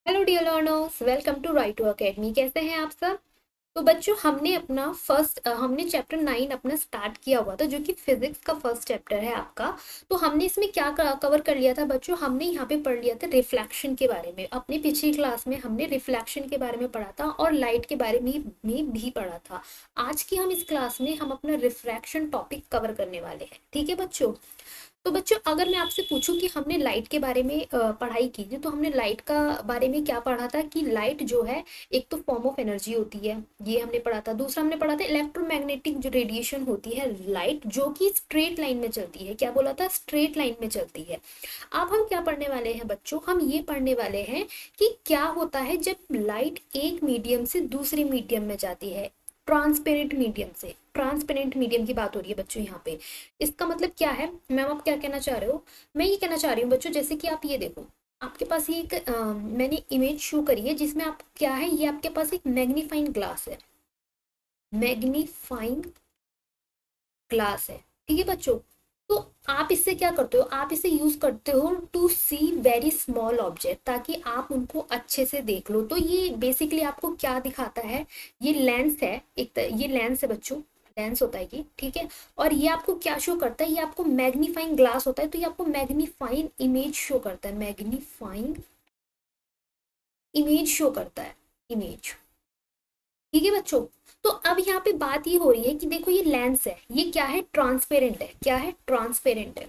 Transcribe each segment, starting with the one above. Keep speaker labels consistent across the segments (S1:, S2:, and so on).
S1: Hello dear learners, welcome to right to academy. कैसे हैं आप सब? तो बच्चों, हमने चैप्टर 9 अपना स्टार्ट किया हुआ था, जो कि फिजिक्स का फर्स्ट चैप्टर है आपका। तो हमने इसमें क्या कवर कर लिया था बच्चों? हमने यहाँ पे पढ़ लिया था रिफ्लेक्शन के बारे में। अपनी पिछली क्लास में हमने रिफ्लेक्शन के बारे में पढ़ा था और लाइट के बारे में भी पढ़ा था। आज की हम इस क्लास में हम अपना रिफ्रैक्शन टॉपिक कवर करने वाले हैं। ठीक है बच्चों? तो बच्चों, अगर मैं आपसे पूछूं कि हमने लाइट के बारे में पढ़ाई की थी, तो हमने लाइट का बारे में क्या पढ़ा था कि लाइट जो है एक तो फॉर्म ऑफ एनर्जी होती है, ये हमने पढ़ा था। दूसरा हमने पढ़ा था इलेक्ट्रोमैग्नेटिक जो रेडिएशन होती है लाइट, जो कि स्ट्रेट लाइन में चलती है। क्या बोला था? स्ट्रेट लाइन में चलती है। अब हम क्या पढ़ने वाले हैं बच्चों? हम ये पढ़ने वाले हैं कि क्या होता है जब लाइट एक मीडियम से दूसरे मीडियम में जाती है। ट्रांसपेरेंट मीडियम से ट्रांसपेरेंट मीडियम की बात हो रही है बच्चों यहाँ पे। इसका मतलब क्या है? मैम आप क्या कहना चाह रहे हो? मैं ये कहना चाह रही हूँ बच्चों, जैसे कि आप ये देखो, आपके पास ये एक मैंने इमेज शो करी है, जिसमें आप क्या है, ये आपके पास एक मैग्नीफाइंग ग्लास है। मैग्नीफाइंग ग्लास है, ठीक है बच्चों? तो आप इससे क्या करते हो? आप इसे यूज करते हो to see very small object, ताकि आप उनको अच्छे से देख लो। तो ये बेसिकली आपको क्या दिखाता है? ये लेंस है, ये लेंस है बच्चों, लेंस होता है ये, ठीक है? और ये आपको क्या शो करता है? ये आपको मैग्नीफाइंग ग्लास होता है, तो ये आपको मैग्नीफाइंग इमेज शो करता है। मैग्नीफाइंग इमेज शो करता है, इमेज। ठीक है बच्चों? तो अब यहाँ पे बात ये हो रही है कि देखो, ये लेंस है, ये क्या है? ट्रांसपेरेंट है। क्या है? ट्रांसपेरेंट है।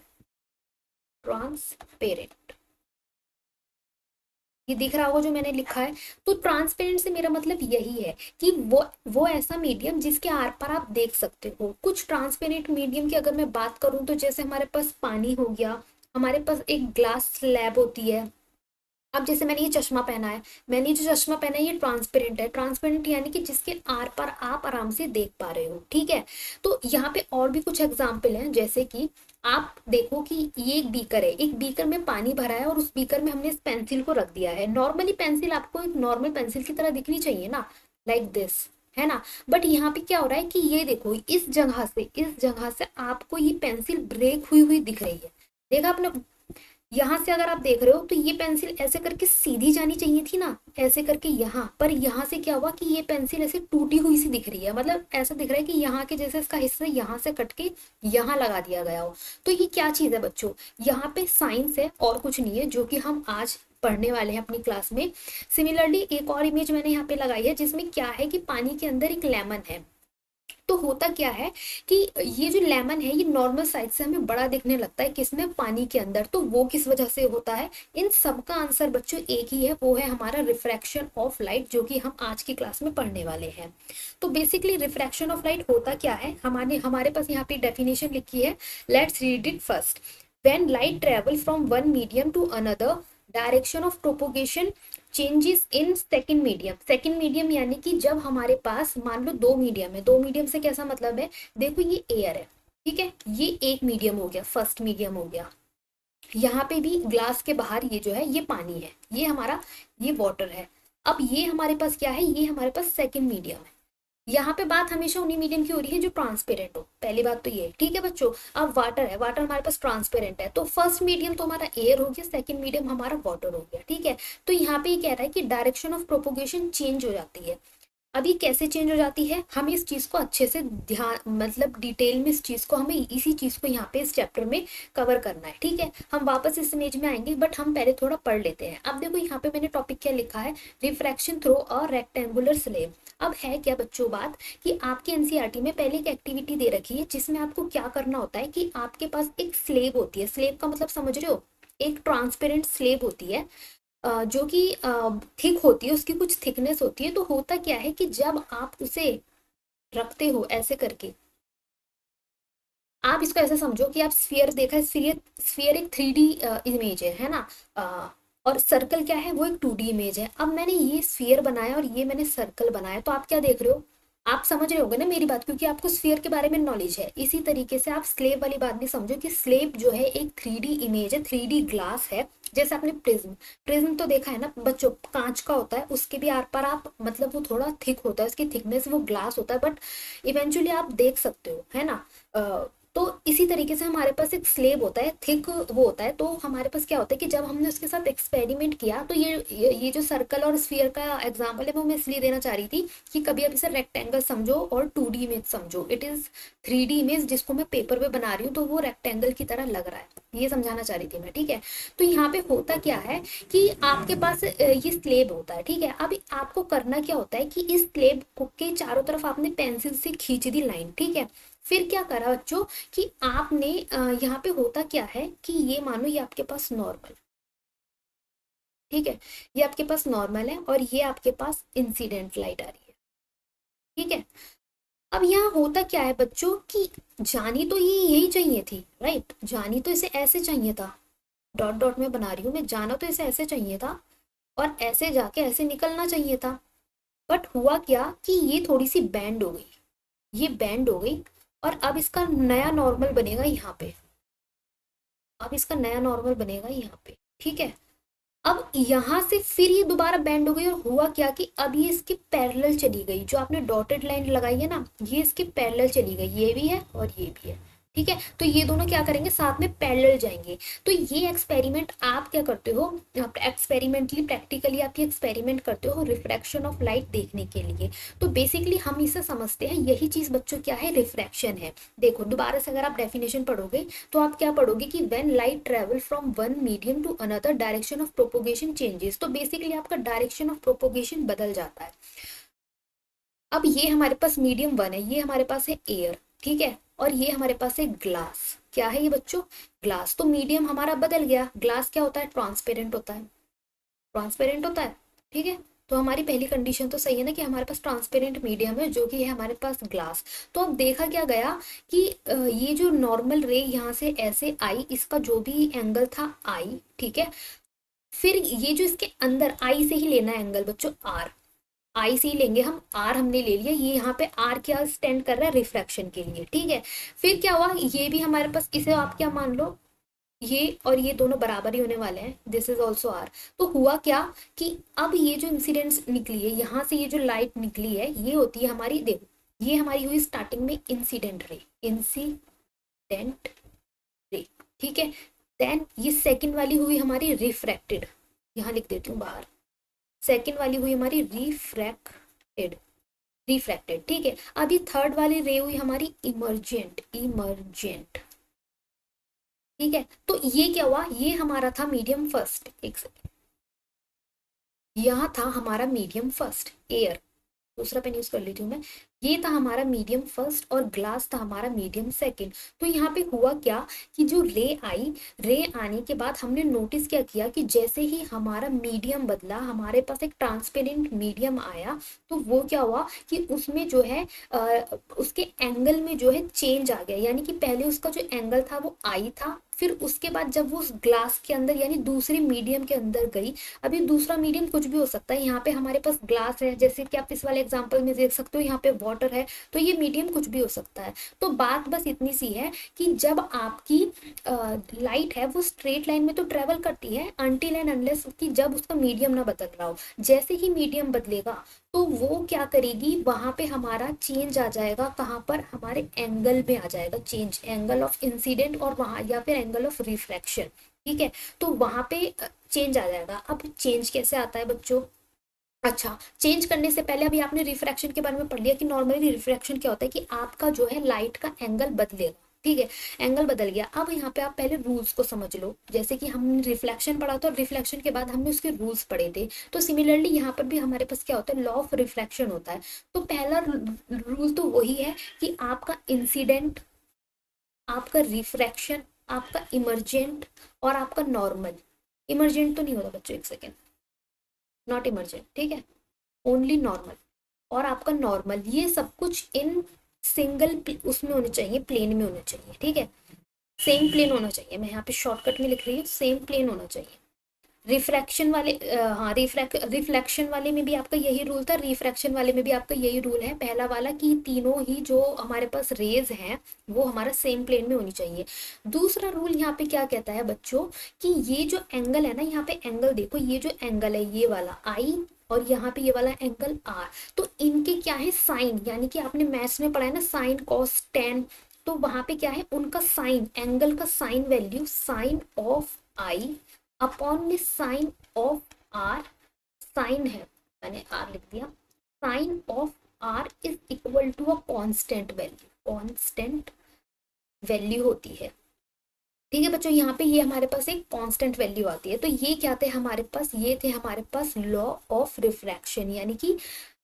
S1: ट्रांसपेरेंट, ये दिख रहा होगा जो मैंने लिखा है। तो ट्रांसपेरेंट से मेरा मतलब यही है कि वो ऐसा मीडियम जिसके आर पार आप देख सकते हो। कुछ ट्रांसपेरेंट मीडियम की अगर मैं बात करूं, तो जैसे हमारे पास पानी हो गया, हमारे पास एक ग्लास स्लैब होती है। अब जैसे मैंने ये चश्मा पहना है, मैंने जो चश्मा पहना है ये ट्रांसपेरेंट है। ट्रांसपेरेंट यानी कि जिसके आर पार आप आराम से देख पा रहे हो, ठीक है? तो यहाँ पे और भी कुछ एग्जाम्पल हैं, जैसे कि आप देखो कि ये एक बीकर है, एक बीकर में पानी भरा है और उस बीकर में हमने इस पेंसिल को रख दिया है। नॉर्मली पेंसिल आपको एक नॉर्मल पेंसिल की तरह दिखनी चाहिए ना, लाइक दिस, है ना? बट यहाँ पे क्या हो रहा है कि ये देखो, इस जगह से आपको ये पेंसिल ब्रेक हुई हुई दिख रही है। देखा आपने? यहाँ से अगर आप देख रहे हो तो ये पेंसिल ऐसे करके सीधी जानी चाहिए थी ना, ऐसे करके यहाँ पर। यहाँ से क्या हुआ कि ये पेंसिल ऐसे टूटी हुई सी दिख रही है, मतलब ऐसा दिख रहा है कि यहाँ के जैसे इसका हिस्सा यहाँ से कट के यहाँ लगा दिया गया हो। तो ये क्या चीज है बच्चों? यहाँ पे साइंस है और कुछ नहीं है, जो कि हम आज पढ़ने वाले हैं अपनी क्लास में। सिमिलरली एक और इमेज मैंने यहाँ पे लगाई है, जिसमें क्या है कि पानी के अंदर एक लेमन है। तो होता क्या है कि ये जो लेमन है, ये नॉर्मल साइज से हमें बड़ा दिखने लगता है, किसमें? पानी के अंदर। तो वो किस वजह से होता है? इन सब का आंसर बच्चों एक ही है, वो है हमारा रिफ्रैक्शन ऑफ लाइट, जो कि हम आज की क्लास में पढ़ने वाले हैं। तो बेसिकली रिफ्रैक्शन ऑफ लाइट होता क्या है? हमारे हमारे पास यहाँ पे डेफिनेशन लिखी है। Let's read it first. When light travel from one medium to another, direction of propagation changes in second medium. Second medium यानी कि जब हमारे पास मान लो दो मीडियम है। दो मीडियम से कैसा मतलब है? देखो, ये एयर है, ठीक है? ये एक मीडियम हो गया, फर्स्ट मीडियम हो गया। यहाँ पे भी ग्लास के बाहर ये जो है ये पानी है, ये हमारा ये वाटर है। अब ये हमारे पास क्या है? ये हमारे पास सेकंड मीडियम है। यहाँ पे बात हमेशा उन्हीं मीडियम की हो रही है जो ट्रांसपेरेंट हो, पहली बात तो ये, ठीक है बच्चों? अब वाटर है, वाटर हमारे पास ट्रांसपेरेंट है, तो फर्स्ट मीडियम तो हमारा एयर हो गया, सेकंड मीडियम हमारा वाटर हो गया, ठीक है? तो यहाँ पे ये कह रहा है कि डायरेक्शन ऑफ प्रोपोगेशन चेंज हो जाती है। अब ये कैसे चेंज हो जाती है? हमें इस चीज को अच्छे से ध्यान, मतलब डिटेल में इस चीज को, हमें इसी चीज को यहाँ पे इस चैप्टर में कवर करना है, ठीक है? हम वापस इस इमेज में आएंगे, बट हम पहले थोड़ा पढ़ लेते हैं। अब देखो यहाँ पे मैंने टॉपिक क्या लिखा है? Refraction through a rectangular slab. अब है क्या बच्चों बात कि आपके एनसीईआरटी में पहले एक एक्टिविटी दे रखी है, जिसमें आपको क्या करना होता है कि आपके पास एक स्लेब होती है। स्लेब का मतलब समझ रहे हो? एक ट्रांसपेरेंट स्लेब होती है, जो कि थिक होती है, उसकी कुछ थिकनेस होती है। तो होता क्या है कि जब आप उसे रखते हो ऐसे करके, आप इसको ऐसे समझो कि आप स्फीयर देखा है, स्फीयर स्फीयर एक 3D इमेज है ना? और सर्कल क्या है? वो एक 2D इमेज है। अब मैंने ये स्फीयर बनाया और ये मैंने सर्कल बनाया, तो आप क्या देख रहे हो? आप समझ रहे होगे ना मेरी बात, क्योंकि आपको स्फीयर के बारे में नॉलेज है। इसी तरीके से आप स्लेब वाली बात भी समझो कि स्लेब जो है एक 3D इमेज है, 3D ग्लास है। जैसे आपने प्रिज्म, प्रिज्म तो देखा है ना बच्चों, कांच का होता है, उसके भी आर पार आप, मतलब वो थोड़ा थिक होता है, उसकी थिकनेस, वो ग्लास होता है, बट इवेंचुअली आप देख सकते हो, है ना? तो इसी तरीके से हमारे पास एक स्लेब होता है, थिक वो होता है। तो हमारे पास क्या होता है कि जब हमने उसके साथ एक्सपेरिमेंट किया, तो ये जो सर्कल और स्फीयर का एग्जांपल है वो मैं इसलिए देना चाह रही थी कि कभी आप इसे रेक्टेंगल समझो और 2D इमेज समझो, इट इज 3D इमेज जिसको मैं पेपर पे बना रही हूँ, तो वो रेक्टेंगल की तरह लग रहा है, ये समझाना चाह रही थी मैं, ठीक है। तो यहाँ पे होता क्या है कि आपके पास ये स्लेब होता है, ठीक है। अब आपको करना क्या होता है कि इस स्लेब के चारों तरफ आपने पेंसिल से खींच दी लाइन, ठीक है। फिर क्या करा बच्चों कि आपने यहाँ पे होता क्या है कि ये मानो ये आपके पास नॉर्मल, ठीक है, ये आपके पास नॉर्मल है और ये आपके पास इंसिडेंट लाइट आ रही है, ठीक है। अब यहाँ होता क्या है बच्चों कि जानी तो ये यही चाहिए थी, राइट, जानी तो इसे ऐसे चाहिए था, डॉट डॉट में बना रही हूँ मैं, जाना तो इसे ऐसे चाहिए था और ऐसे जाके ऐसे निकलना चाहिए था। बट हुआ क्या कि ये थोड़ी सी बैंड हो गई, ये बैंड हो गई, और अब इसका नया नॉर्मल बनेगा यहाँ पे, अब इसका नया नॉर्मल बनेगा यहाँ पे, ठीक है। अब यहाँ से फिर ये दोबारा बैंड हो गई और हुआ क्या कि अब ये इसके पैरेलल चली गई, जो आपने डॉटेड लाइन लगाई है ना, ये इसके पैरेलल चली गई, ये भी है और ये भी है, ठीक है। तो ये दोनों क्या करेंगे, साथ में पैरेलल जाएंगे। तो ये एक्सपेरिमेंट आप क्या करते हो, एक्सपेरिमेंटली प्रैक्टिकली आप ये एक्सपेरिमेंट करते हो रिफ्रैक्शन ऑफ लाइट देखने के लिए। तो बेसिकली हम इसे समझते हैं, यही चीज बच्चों क्या है, रिफ्रैक्शन है। देखो दोबारा से अगर आप डेफिनेशन पढ़ोगे तो आप क्या पढ़ोगे कि when light travel from one medium to another direction of propagation changes. तो बेसिकली आपका डायरेक्शन ऑफ प्रोपोगेशन बदल जाता है। अब ये हमारे पास मीडियम वन है, ये हमारे पास है एयर, ठीक है, और ये हमारे पास है ग्लास। क्या है ये बच्चों, ग्लास। तो मीडियम हमारा बदल गया, ग्लास क्या होता है, ट्रांसपेरेंट होता है, ट्रांसपेरेंट होता है, ठीक है। तो हमारी पहली कंडीशन तो सही है ना कि हमारे पास ट्रांसपेरेंट मीडियम है जो कि है हमारे पास ग्लास। तो अब देखा क्या गया कि ये जो नॉर्मल रे यहाँ से ऐसे आई, इसका जो भी एंगल था आई, ठीक है। फिर ये जो इसके अंदर आई से ही लेना है एंगल बच्चों, आर, आई से ही लेंगे हम, आर हमने ले लिया, ये यहाँ पे आर क्या स्टैंड कर रहा है, रिफ्रैक्शन के लिए, ठीक है। फिर क्या हुआ, ये भी हमारे पास, इसे आप क्या मान लो, ये और ये दोनों बराबर ही होने वाले हैं, दिस इज ऑल्सो आर। तो हुआ क्या कि अब ये जो इंसिडेंट्स निकली है, यहाँ से ये जो लाइट निकली है, ये होती है हमारी, देखो ये हमारी हुई स्टार्टिंग में इंसिडेंट रे, इंसिडेंट रे, ठीक है। देन ये सेकंड वाली हुई हमारी रिफ्रैक्टेड, यहाँ लिख देती हूँ बाहर, सेकंड वाली हुई हमारी रिफ्रैक्टेड, रिफ्रैक्टेड, ठीक है। अभी थर्ड वाली रे हुई हमारी इमर्जेंट, इमर्जेंट, ठीक है। तो ये क्या हुआ, ये हमारा था मीडियम फर्स्ट, एक सेकेंड, यहाँ था हमारा मीडियम फर्स्ट एयर, दूसरा पेन यूज कर लेती हूँ मैं, ये था हमारा मीडियम फर्स्ट और ग्लास था हमारा मीडियम सेकंड। तो यहाँ पे हुआ क्या कि जो रे आई, रे आने के बाद हमने नोटिस क्या किया कि जैसे ही हमारा मीडियम बदला, हमारे पास एक ट्रांसपेरेंट मीडियम आया, तो वो क्या हुआ कि उसमें जो है उसके एंगल में जो है चेंज आ गया, यानी कि पहले उसका जो एंगल था वो आई था, फिर उसके बाद जब वो उस ग्लास के अंदर यानी दूसरे मीडियम के अंदर गई, अभी दूसरा मीडियम कुछ भी हो सकता है, यहाँ पे हमारे पास ग्लास है, जैसे कि आप इस वाले एग्जांपल में देख सकते हो, यहाँ पे वाटर है, तो ये मीडियम कुछ भी हो सकता है। तो बात बस इतनी सी है कि जब आपकी लाइट है वो स्ट्रेट लाइन में तो ट्रेवल करती है अनटिल एंड अनलेस कि जब उसका मीडियम ना बदल रहा हो, जैसे ही मीडियम बदलेगा तो वो क्या करेगी, वहां पे हमारा चेंज आ जाएगा, कहाँ पर, हमारे एंगल में आ जाएगा चेंज, एंगल ऑफ इंसिडेंट और वहां या फिर एंगल ऑफ रिफ्रैक्शन, ठीक है। तो वहां पे चेंज आ जाएगा। अब चेंज कैसे आता है बच्चों, अच्छा, चेंज करने से पहले अभी आपने रिफ्रैक्शन के बारे में पढ़ लिया कि नॉर्मली रिफ्रैक्शन क्या होता है कि आपका जो है लाइट का एंगल बदलेगा, ठीक है, एंगल बदल गया। अब यहाँ पे आप पहले रूल्स को समझ लो, जैसे कि हमने रिफ्लेक्शन पढ़ा था और रिफ्लेक्शन के बाद हमने उसके रूल्स पढ़े थे, तो सिमिलरली यहाँ पर भी हमारे पास क्या होता है, लॉ ऑफ रिफ्लेक्शन होता है। तो पहला रूल तो वही है कि आपका इंसिडेंट, आपका रिफ्रैक्शन, आपका इमरजेंट और आपका नॉर्मल, इमरजेंट तो नहीं होता बच्चों, एक सेकेंड, नॉट इमरजेंट, ठीक है, ओनली नॉर्मल, और आपका नॉर्मल, ये सब कुछ इन सिंगल उसमें होने चाहिए, प्लेन में होने चाहिए, ठीक है, सेम प्लेन होना चाहिए, मैं यहाँ पे शॉर्टकट में लिख रही हूँ, सेम प्लेन होना चाहिए। रिफ्रैक्शन वाले हाँ, रिफ्लेक्शन वाले में भी आपका यही रूल था, रिफ्रैक्शन वाले में भी आपका यही रूल है, पहला वाला कि तीनों ही जो हमारे पास रेज हैं वो हमारा सेम प्लेन में होनी चाहिए। दूसरा रूल यहाँ पे क्या कहता है बच्चों कि ये जो एंगल है ना, यहाँ पे एंगल देखो, ये जो एंगल है ये वाला आई और यहाँ पे ये वाला एंगल आर, तो इनके क्या है साइन, यानी कि आपने मैथ्स में पढ़ा है ना, साइन कॉस टेन, तो वहां पे क्या है, उनका साइन, एंगल का sine value sine of I upon में साइन ऑफ आर, साइन है, मैंने आर लिख दिया, sine of r is equal to a constant value, constant value होती है। ठीक है बच्चों, यहाँ पे ये हमारे पास एक कांस्टेंट वैल्यू आती है। तो ये क्या थे हमारे पास, ये थे हमारे पास लॉ ऑफ रिफ्रैक्शन, यानी कि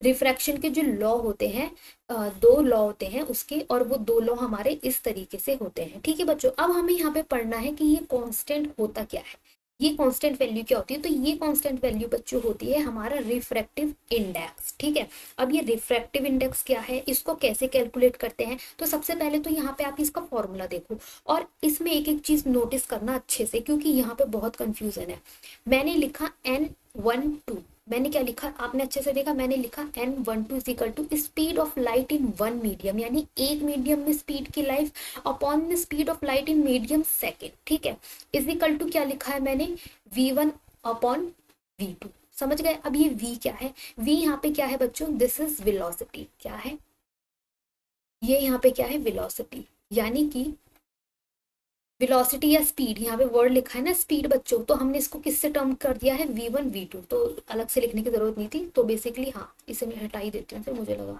S1: रिफ्रैक्शन के जो लॉ होते हैं, दो लॉ होते हैं उसके, और वो दो लॉ हमारे इस तरीके से होते हैं। ठीक है बच्चों, अब हमें यहाँ पे पढ़ना है कि ये कांस्टेंट होता क्या है, ये कांस्टेंट वैल्यू क्या होती है। तो ये कांस्टेंट वैल्यू बच्चों होती है हमारा रिफ्रैक्टिव इंडेक्स। ठीक है, अब ये रिफ्रैक्टिव इंडेक्स क्या है, इसको कैसे कैलकुलेट करते हैं, तो सबसे पहले तो यहाँ पे आप इसका फॉर्मूला देखो, और इसमें एक एक चीज नोटिस करना अच्छे से, क्योंकि यहाँ पे बहुत कंफ्यूजन है। मैंने लिखा N12, मैंने क्या लिखा, आपने अच्छे से देखा, मैंने लिखा N12 is equal to speed of light in one medium, यानी एक मीडियम में स्पीड की life upon the speed of light in medium second. ठीक है, इज इक्वल टू क्या लिखा है मैंने, V1 अपॉन V2। समझ गए। अब ये V क्या है, V यहाँ पे क्या है बच्चों, दिस इज वेलोसिटी, क्या है ये, यहाँ पे क्या है वेलोसिटी, यानी कि वेलोसिटी या स्पीड, यहाँ पे वर्ड लिखा है ना स्पीड बच्चों, तो हमने इसको किससे टर्म कर दिया है, V1 V2, तो अलग से लिखने की जरूरत नहीं थी। तो बेसिकली हाँ, इसे मैं हटा ही देती हूँ, फिर मुझे लगा।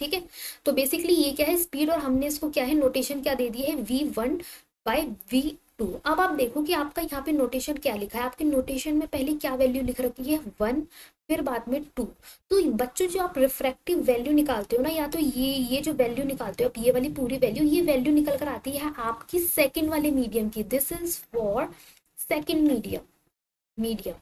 S1: ठीक है, तो बेसिकली ये क्या है स्पीड, और हमने इसको क्या है नोटेशन क्या दे दी है, V1 बाय V2। अब आप देखो कि आपका यहाँ पे नोटेशन क्या लिखा है, आपके नोटेशन में पहले क्या वैल्यू लिख रखी है 1, फिर बाद में 2। तो बच्चों जो आप रिफ्रैक्टिव वैल्यू निकालते हो ना, या तो ये जो वैल्यू निकालते हो आप, ये वाली पूरी वैल्यू, ये वैल्यू निकल कर आती है आपकी सेकंड वाले मीडियम की। This is for second medium, medium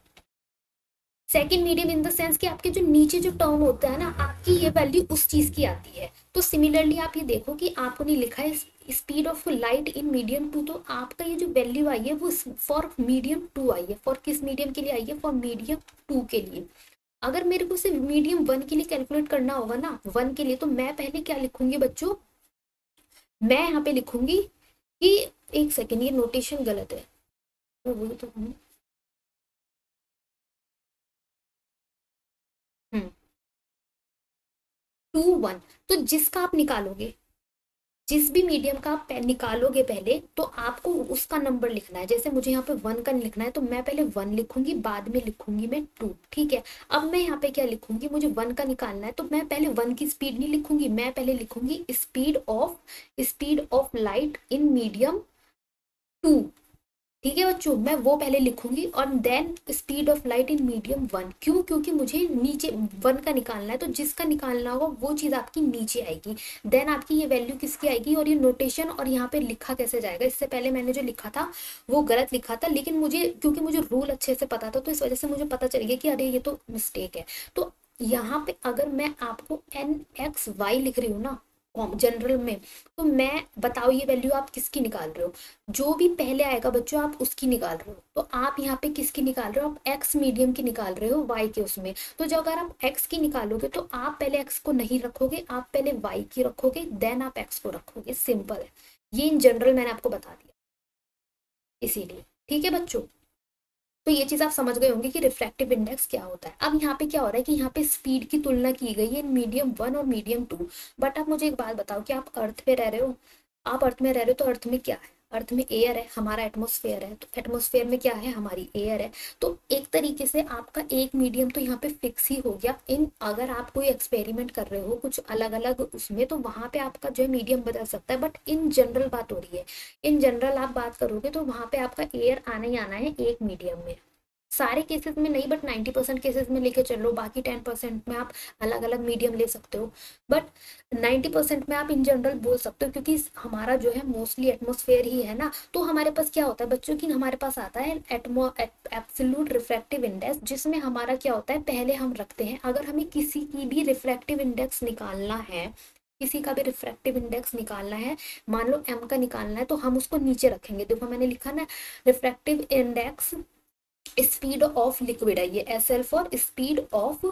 S1: second medium in the sense कि आपके जो नीचे जो टर्म होता है ना, आपकी ये वैल्यू उस चीज की आती है। तो सिमिलरली आप ये देखो कि आपने लिखा है speed of light in medium 2, तो आपका ये जो वैल्यू आई है वो फॉर मीडियम 2 आई है। फॉर किस मीडियम के लिए आई है, फॉर मीडियम 2 के लिए। अगर मेरे को सिर्फ मीडियम 1 के लिए कैलकुलेट करना होगा ना, 1 के लिए, तो मैं पहले क्या लिखूंगी बच्चों, मैं यहाँ पे लिखूंगी कि, एक सेकेंड, ये नोटेशन गलत है, वही तो 2 1, तो जिसका आप निकालोगे, जिस भी मीडियम का आप निकालोगे पहले, तो आपको उसका नंबर लिखना है। जैसे मुझे यहाँ पे 1 का लिखना है, तो मैं पहले 1 लिखूंगी, बाद में लिखूंगी मैं 2। ठीक है, अब मैं यहाँ पे क्या लिखूंगी, मुझे 1 का निकालना है, तो मैं पहले 1 की स्पीड नहीं लिखूंगी, मैं पहले लिखूंगी speed of light in medium 2। ठीक है बच्चों, मैं वो पहले लिखूंगी, और then speed of light in medium 1। क्यों, क्योंकि मुझे नीचे 1 का निकालना है, तो जिसका निकालना होगा वो चीज आपकी नीचे आएगी, देन आपकी ये वैल्यू किसकी आएगी, और ये नोटेशन और यहाँ पे लिखा कैसे जाएगा। इससे पहले मैंने जो लिखा था वो गलत लिखा था, लेकिन मुझे, क्योंकि मुझे रूल अच्छे से पता था, तो इस वजह से मुझे पता चल गया कि अरे ये तो मिस्टेक है। तो यहाँ पे अगर मैं आपको NXY लिख रही हूँ ना जनरल में, तो मैं बताओ ये वैल्यू आप किसकी निकाल रहे हो, जो भी पहले आएगा बच्चों आप उसकी निकाल रहे हो। तो आप यहाँ पे किसकी निकाल रहे हो, आप एक्स मीडियम की निकाल रहे हो वाई के उसमें। तो जो अगर आप एक्स की निकालोगे, तो आप पहले एक्स को नहीं रखोगे, आप पहले वाई की रखोगे, देन आप एक्स को रखोगे। सिंपल है, ये इन जनरल मैंने आपको बता दिया इसीलिए। ठीक है बच्चों, तो ये चीज आप समझ गए होंगे कि रिफ्रैक्टिव इंडेक्स क्या होता है। अब यहाँ पे क्या हो रहा है कि यहाँ पे स्पीड की तुलना की गई है मीडियम 1 और मीडियम 2। बट आप मुझे एक बात बताओ कि आप अर्थ पे रह रहे हो, आप अर्थ में रह रहे हो, तो अर्थ में क्या है, अर्थ में एयर है, हमारा एटमोस्फेयर है, तो एटमोस्फेयर में क्या है, हमारी एयर है। तो एक तरीके से आपका एक मीडियम तो यहाँ पे फिक्स ही हो गया। इन अगर आप कोई एक्सपेरिमेंट कर रहे हो कुछ अलग अलग उसमें, तो वहां पे आपका जो है मीडियम बदल सकता है, बट इन जनरल बात हो रही है, इन जनरल आप बात करोगे तो वहां पे आपका एयर आना ही आना है एक मीडियम में। सारे केसेस में नहीं, बट 90% केसेस में लेके चलो, बाकी 10% में आप अलग अलग मीडियम ले सकते हो, बट 90% में आप इन जनरल बोल सकते हो, क्योंकि हमारा जो है मोस्टली एटमोस्फेयर ही है ना। तो हमारे पास क्या होता है बच्चों की, हमारे पास आता है एब्सोल्यूट रिफ्रैक्टिव इंडेक्स, जिसमें हमारा क्या होता है, पहले हम रखते हैं, अगर हमें किसी की भी रिफ्रैक्टिव इंडेक्स निकालना है, किसी का भी रिफ्रैक्टिव इंडेक्स निकालना है, मान लो M का निकालना है, तो हम उसको नीचे रखेंगे। देखो मैंने लिखा ना, refractive index speed of liquid है, ये SL for speed of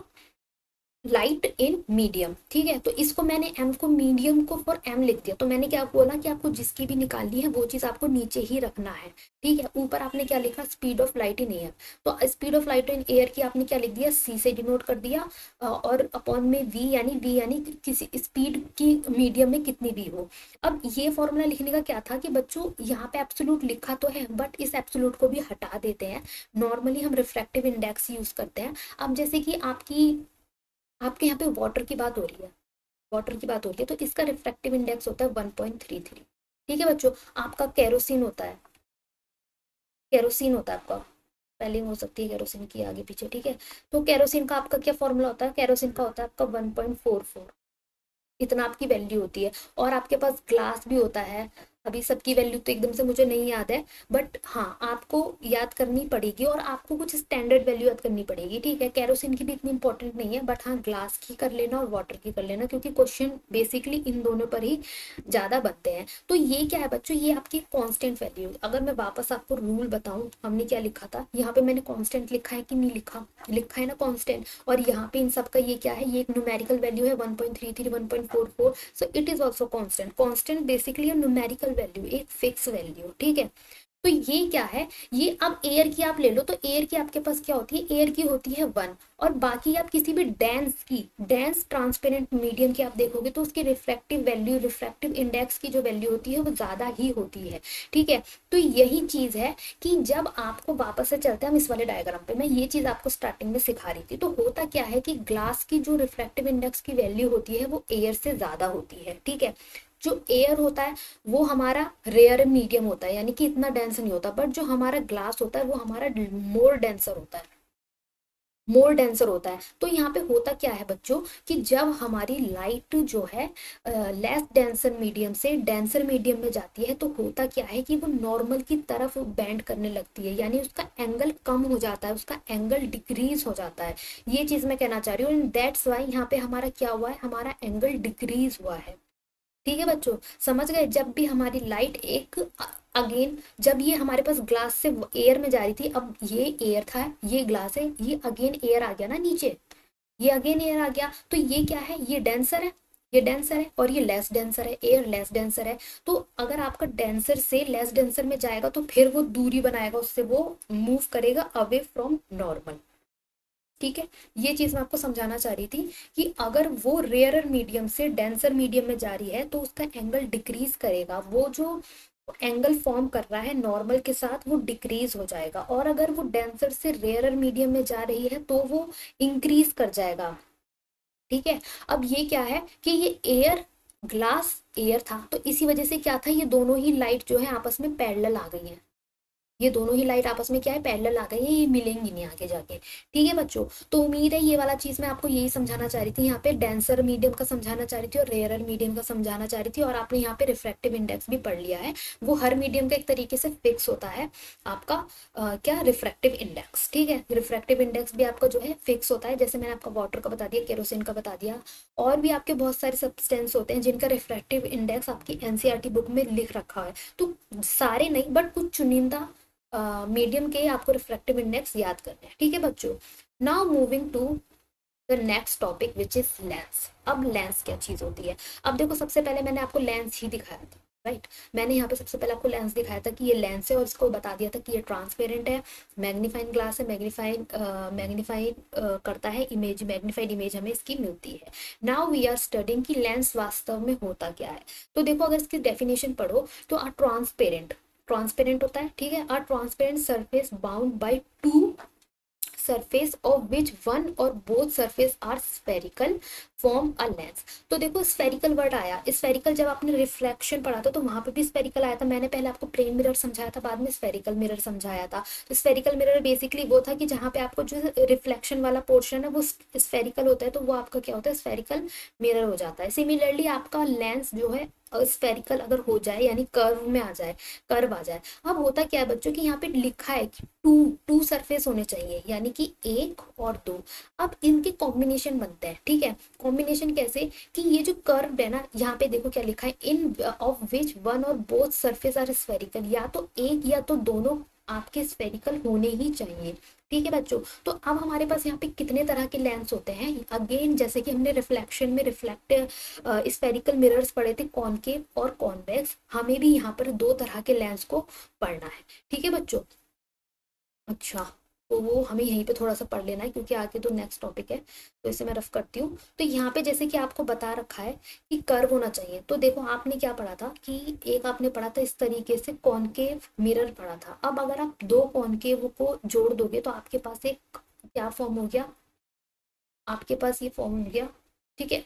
S1: light in medium, ठीक है। तो इसको मैंने एम को मीडियम को फॉर एम लिख दिया। तो मैंने क्या बोला कि आपको जिसकी भी निकालनी है वो चीज आपको नीचे ही रखना है, ठीक है। ऊपर आपने क्या लिखा, speed of light in air. तो speed of light in air की आपने क्या लिख दिया, सी से डिनोट कर दिया, और अपॉन में वी यानी किसी स्पीड की मीडियम में कितनी भी हो। अब ये फॉर्मूला लिखने का क्या था कि बच्चों यहाँ पे एब्सोल्यूट लिखा तो है, बट इस एब्सोल्यूट को भी हटा देते हैं। नॉर्मली हम रिफ्रैक्टिव इंडेक्स यूज करते हैं। अब जैसे कि आपके यहाँ पे वाटर की बात हो रही है, वाटर की बात हो रही है, तो इसका रिफ्रैक्टिव इंडेक्स होता है 1.33, ठीक है बच्चों। आपका केरोसिन होता है, केरोसिन होता है आपका, स्पेलिंग हो सकती है केरोसिन की आगे पीछे, ठीक है। तो केरोसिन का आपका क्या फॉर्मूला होता है, केरोसिन का होता है आपका 1.44, इतना आपकी वैल्यू होती है। और आपके पास ग्लास भी होता है। अभी सबकी वैल्यू तो एकदम से मुझे नहीं याद है, बट हाँ आपको याद करनी पड़ेगी, और आपको कुछ स्टैंडर्ड वैल्यू याद करनी पड़ेगी, ठीक है। कैरोसिन की भी इतनी इंपॉर्टेंट नहीं है, बट हाँ ग्लास की कर लेना और वाटर की कर लेना, क्योंकि क्वेश्चन बेसिकली इन दोनों पर ही ज्यादा बनते हैं। तो ये क्या है बच्चों, ये आपकी कांस्टेंट वैल्यू। अगर मैं वापस आपको रूल बताऊं, हमने क्या लिखा था यहाँ पे, मैंने कांस्टेंट लिखा है कि नहीं लिखा, लिखा है ना कांस्टेंट। और यहाँ पे इन सब का ये क्या है, ये एक न्यूमेरिकल वैल्यू है 1.33 1.44, so it is also constant. Constant basically numerical value, एक फिक्स वैल्यू, ठीक है। तो ये क्या है, ये अब एयर की आप ले लो, तो एयर की आपके पास क्या होती है, एयर की होती है 1। और बाकी आप किसी भी डेंस ट्रांसपेरेंट मीडियम की आप देखोगे तो उसकी रिफ्रैक्टिव वैल्यू, रिफ्रैक्टिव इंडेक्स की जो वैल्यू होती है वो ज्यादा ही होती है, ठीक है। तो यही चीज है कि जब आपको वापस से चलते हैं हम इस वाले डायग्राम पे, मैं ये चीज आपको स्टार्टिंग में सिखा रही थी। तो होता क्या है कि ग्लास की जो रिफ्रैक्टिव इंडेक्स की वैल्यू होती है वो एयर से ज्यादा होती है, ठीक है। जो एयर होता है वो हमारा रेयर मीडियम होता है, यानी कि इतना डेंस नहीं होता, बट जो हमारा ग्लास होता है वो हमारा मोर डेंसर होता है, मोर डेंसर होता है। तो यहाँ पे होता क्या है बच्चों कि जब हमारी लाइट जो है लेस डेंसर मीडियम से डेंसर मीडियम में जाती है, तो होता क्या है कि वो नॉर्मल की तरफ बेंड करने लगती है, यानी उसका एंगल कम हो जाता है, उसका एंगल डिक्रीज हो जाता है। ये चीज मैं कहना चाह रही हूँ, एंड दैट्स वाई यहाँ पे हमारा क्या हुआ है, हमारा एंगल डिक्रीज हुआ है, ठीक है बच्चों। समझ गए, जब भी हमारी लाइट एक अगेन, जब ये हमारे पास ग्लास से एयर में जा रही थी, अब ये एयर था, ये ग्लास है, ये अगेन एयर आ गया ना नीचे, ये अगेन एयर आ गया, तो ये क्या है, ये डेंसर है, ये डेंसर है, और ये लेस डेंसर है, एयर लेस डेंसर है। तो अगर आपका डेंसर से लेस डेंसर में जाएगा तो फिर वो दूरी बनाएगा, उससे वो मूव करेगा अवे फ्रॉम नॉर्मल, ठीक है। ये चीज मैं आपको समझाना चाह रही थी कि अगर वो रेयरर मीडियम से डेंसर मीडियम में जा रही है तो उसका एंगल डिक्रीज करेगा, वो जो एंगल फॉर्म कर रहा है नॉर्मल के साथ वो डिक्रीज हो जाएगा। और अगर वो डेंसर से रेयरर मीडियम में जा रही है तो वो इंक्रीज कर जाएगा, ठीक है। अब ये क्या है कि ये एयर, ग्लास एयर था, तो इसी वजह से क्या था, ये दोनों ही लाइट जो है आपस में पैरेलल आ गई है, ये दोनों ही लाइट आपस में क्या है, पैरेलल आ गई है, ये मिलेंगी नहीं आगे जाके, ठीक है बच्चों। तो उम्मीद है ये वाला चीज मैं आपको यही समझाना चाह रही थी, यहाँ पे डेंसर मीडियम का समझाना चाह रही थी और रेयरर मीडियम का समझाना चाह रही थी। और आपने यहाँ पे रिफ्रैक्टिव इंडेक्स भी पढ़ लिया है, वो हर मीडियम का एक तरीके से फिक्स होता है आपका क्या, रिफ्रैक्टिव इंडेक्स, ठीक है। रिफ्रैक्टिव इंडेक्स भी आपका जो है फिक्स होता है, जैसे मैंने आपका वाटर का बता दिया, केरोसिन का बता दिया, और भी आपके बहुत सारे सब्सटेंस होते हैं जिनका रिफ्रैक्टिव इंडेक्स आपकी एनसीईआरटी बुक में लिख रखा है। तो सारे नहीं, बट कुछ चुनिंदा मीडियम के आपको रिफ्रैक्टिव इंडेक्स याद करने हैं, ठीक है बच्चों। Now moving to the next topic which is lens. अब लेंस क्या चीज होती है, अब देखो सबसे पहले मैंने आपको लेंस ही दिखाया था, राइट। मैंने यहाँ पे सबसे पहले आपको लेंस दिखाया था कि ये लेंस है, और इसको बता दिया था कि ये ट्रांसपेरेंट है, मैग्नीफाइंग ग्लास है, मैग्नीफाइंग करता है इमेज, मैग्नीफाइड इमेज हमें इसकी मिलती है। नाउ वी आर स्टडिंग कि लेंस वास्तव में होता क्या है। तो देखो अगर इसकी डेफिनेशन पढ़ो तो ट्रांसपेरेंट, ट्रांसपेरेंट होता है, ठीक है। A transparent surface bound by two surface of which one or both surface are spherical form a lens. तो देखो स्फेरिकल वर्ड आया, स्फेरिकल जब आपने रिफ्लेक्शन पढ़ा था तो वहां पे भी स्फेरिकल आया था। मैंने पहले आपको प्लेन मिरर समझाया था, बाद में स्फेरिकल मिरर समझाया था। तो स्फेरिकल मिरर बेसिकली वो था कि जहाँ पे आपको जो रिफ्लेक्शन वाला पोर्शन है वो स्फेरिकल होता है, तो वो आपका क्या होता है, स्फेरिकल मिरर हो जाता है। सिमिलरली आपका लेंस जो है स्फेरिकल अगर हो जाए, यानी कर्व में आ जाए, कर्व आ जाए। अब होता क्या है बच्चों कि यहाँ पे लिखा है कि टू टू सरफेस होने चाहिए, यानी कि एक और दो। अब इनके कॉम्बिनेशन बनते हैं, ठीक है। कॉम्बिनेशन कैसे कि ये जो कर्व है ना, यहाँ पे देखो क्या लिखा है, इन of which one or both surface are spherical, या तो एक या तो दोनों आपके स्फेरिकल होने ही चाहिए। ठीक है बच्चों, तो अब हमारे पास यहाँ पे कितने तरह के लेंस होते हैं अगेन, जैसे कि हमने रिफ्लेक्शन में रिफ्लेक्ट स्फेरिकल मिरर्स पढ़े थे, कॉनकेव और कॉन्वेक्स, हमें भी यहाँ पर दो तरह के लेंस को पढ़ना है। ठीक है बच्चों। अच्छा, तो वो हमें यहीं पे थोड़ा सा पढ़ लेना है क्योंकि आगे तो नेक्स्ट टॉपिक है, तो इसे मैं रफ करती हूँ। तो यहाँ पे जैसे कि आपको बता रखा है कि कर्व होना चाहिए, तो देखो आपने क्या पढ़ा था कि एक आपने पढ़ा था इस तरीके से कॉनकेव मिरर पढ़ा था। अब अगर आप दो कॉनकेव को जोड़ दोगे तो आपके पास एक क्या फॉर्म हो गया, आपके पास ये फॉर्म हो गया। ठीक है,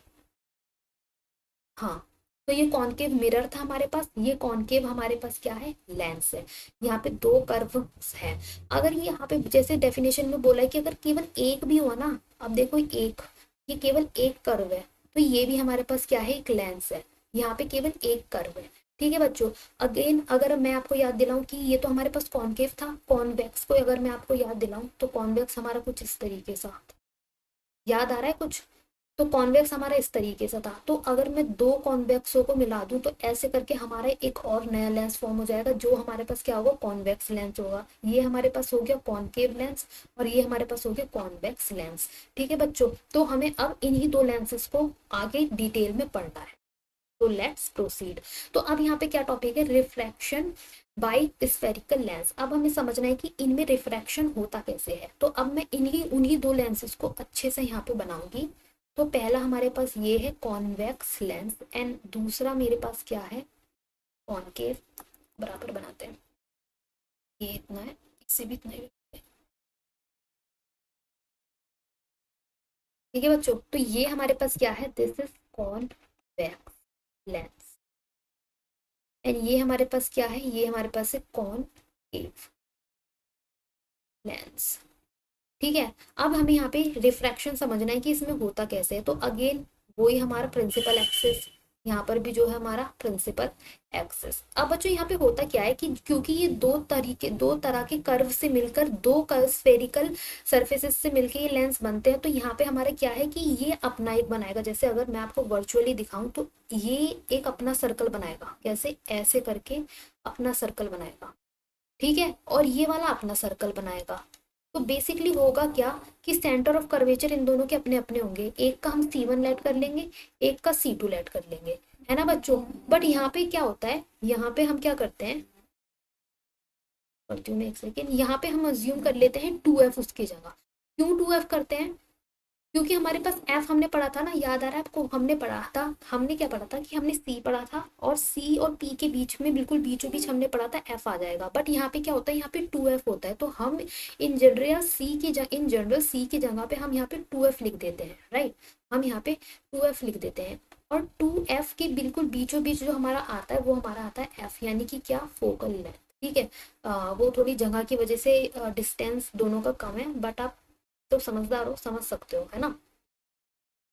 S1: हाँ, तो ये कॉनकेव मिरर था हमारे पास, ये कॉनकेव हमारे पास क्या है, लेंस है। यहाँ पे दो कर्व्स है। अगर ये यहाँ पे जैसे डेफिनेशन में बोला है कि अगर केवल एक भी हुआ ना, अब देखो एक, ये केवल एक कर्व है, तो ये भी हमारे पास क्या है, एक लेंस है। यहाँ पे केवल एक कर्व है। ठीक है बच्चों। अगेन अगर मैं आपको याद दिलाऊं कि ये तो हमारे पास कॉनकेव था, कॉन्वेक्स को अगर मैं आपको याद दिलाऊं तो कॉन्वेक्स हमारा कुछ इस तरीके से याद आ रहा है कुछ, तो कॉन्वेक्स हमारा इस तरीके से था। तो अगर मैं दो कॉन्वेक्सों को मिला दूं तो ऐसे करके हमारा एक और नया लेंस फॉर्म हो जाएगा, जो हमारे पास क्या होगा, कॉन्वेक्स लेंस होगा। ये हमारे पास हो गया कॉनकेव लेंस और ये हमारे पास हो गया कॉन्वेक्स लेंस। ठीक है बच्चों, तो हमें अब इन्हीं दो लेंसेस को आगे डिटेल में पढ़ना है। तो लेट्स प्रोसीड। तो अब यहाँ पे क्या टॉपिक है, रिफ्रैक्शन बाय स्फेरिकल लेंस। अब हमें समझना है कि इनमें रिफ्रैक्शन होता कैसे है। तो अब मैं इन्हीं उन्हीं दो लेंसेस को अच्छे से यहाँ पे बनाऊंगी। तो पहला हमारे पास ये है कॉन्वेक्स लेंस एंड दूसरा मेरे पास क्या है, कॉनकेव। बराबर बनाते हैं, ये इतना है, इससे भी इतना ही। ठीक है बच्चों, तो ये हमारे पास क्या है, this is convex lens and ये हमारे पास क्या है, ये हमारे पास है कॉनकेव लेंस। ठीक है, अब हमें यहाँ पे रिफ्रैक्शन समझना है कि इसमें होता कैसे है। तो अगेन वही हमारा प्रिंसिपल एक्सिस, यहाँ पर भी जो है हमारा प्रिंसिपल एक्सिस। अब बच्चों यहाँ पे होता क्या है कि क्योंकि ये दो तरह के कर्व से मिलकर, दो स्फेरिकल सरफेसेस से मिलकर ये लेंस बनते हैं, तो यहाँ पे हमारा क्या है कि ये अपना एक बनाएगा। जैसे अगर मैं आपको वर्चुअली दिखाऊं तो ये एक अपना सर्कल बनाएगा, कैसे, ऐसे करके अपना सर्कल बनाएगा। ठीक है, और ये वाला अपना सर्कल बनाएगा। तो बेसिकली होगा क्या कि सेंटर ऑफ कर्वेचर इन दोनों के अपने अपने होंगे, एक का हम C1 लेट कर लेंगे, एक का C2 लेट कर लेंगे, है ना बच्चों। बट यहाँ पे क्या होता है, यहाँ पे हम क्या करते हैं, करती हूँ मैं एक सेकेंड, यहाँ पे हम अज्यूम कर लेते हैं 2F उसकी जगह। क्यों 2F करते हैं, क्योंकि हमारे पास एफ हमने पढ़ा था ना, याद आ रहा है आपको, हमने पढ़ा था, हमने क्या पढ़ा था कि हमने सी पढ़ा था और सी और पी के बीच में बिल्कुल बीचों बीच हमने पढ़ा था एफ आ जाएगा। बट यहाँ पे क्या होता है, यहाँ पे 2F होता है, तो हम इन जनरल सी की जगह पे हम यहाँ पे 2F लिख देते हैं, राइट। हम यहाँ पे 2F लिख देते हैं और 2F के बिल्कुल बीचों बीच जो हमारा आता है वो हमारा आता है एफ, यानी कि क्या, फोकल लेंथ। ठीक है, वो थोड़ी जगह की वजह से डिस्टेंस दोनों का कम है, बट आप तो समझदार हो, समझ सकते हो, है ना।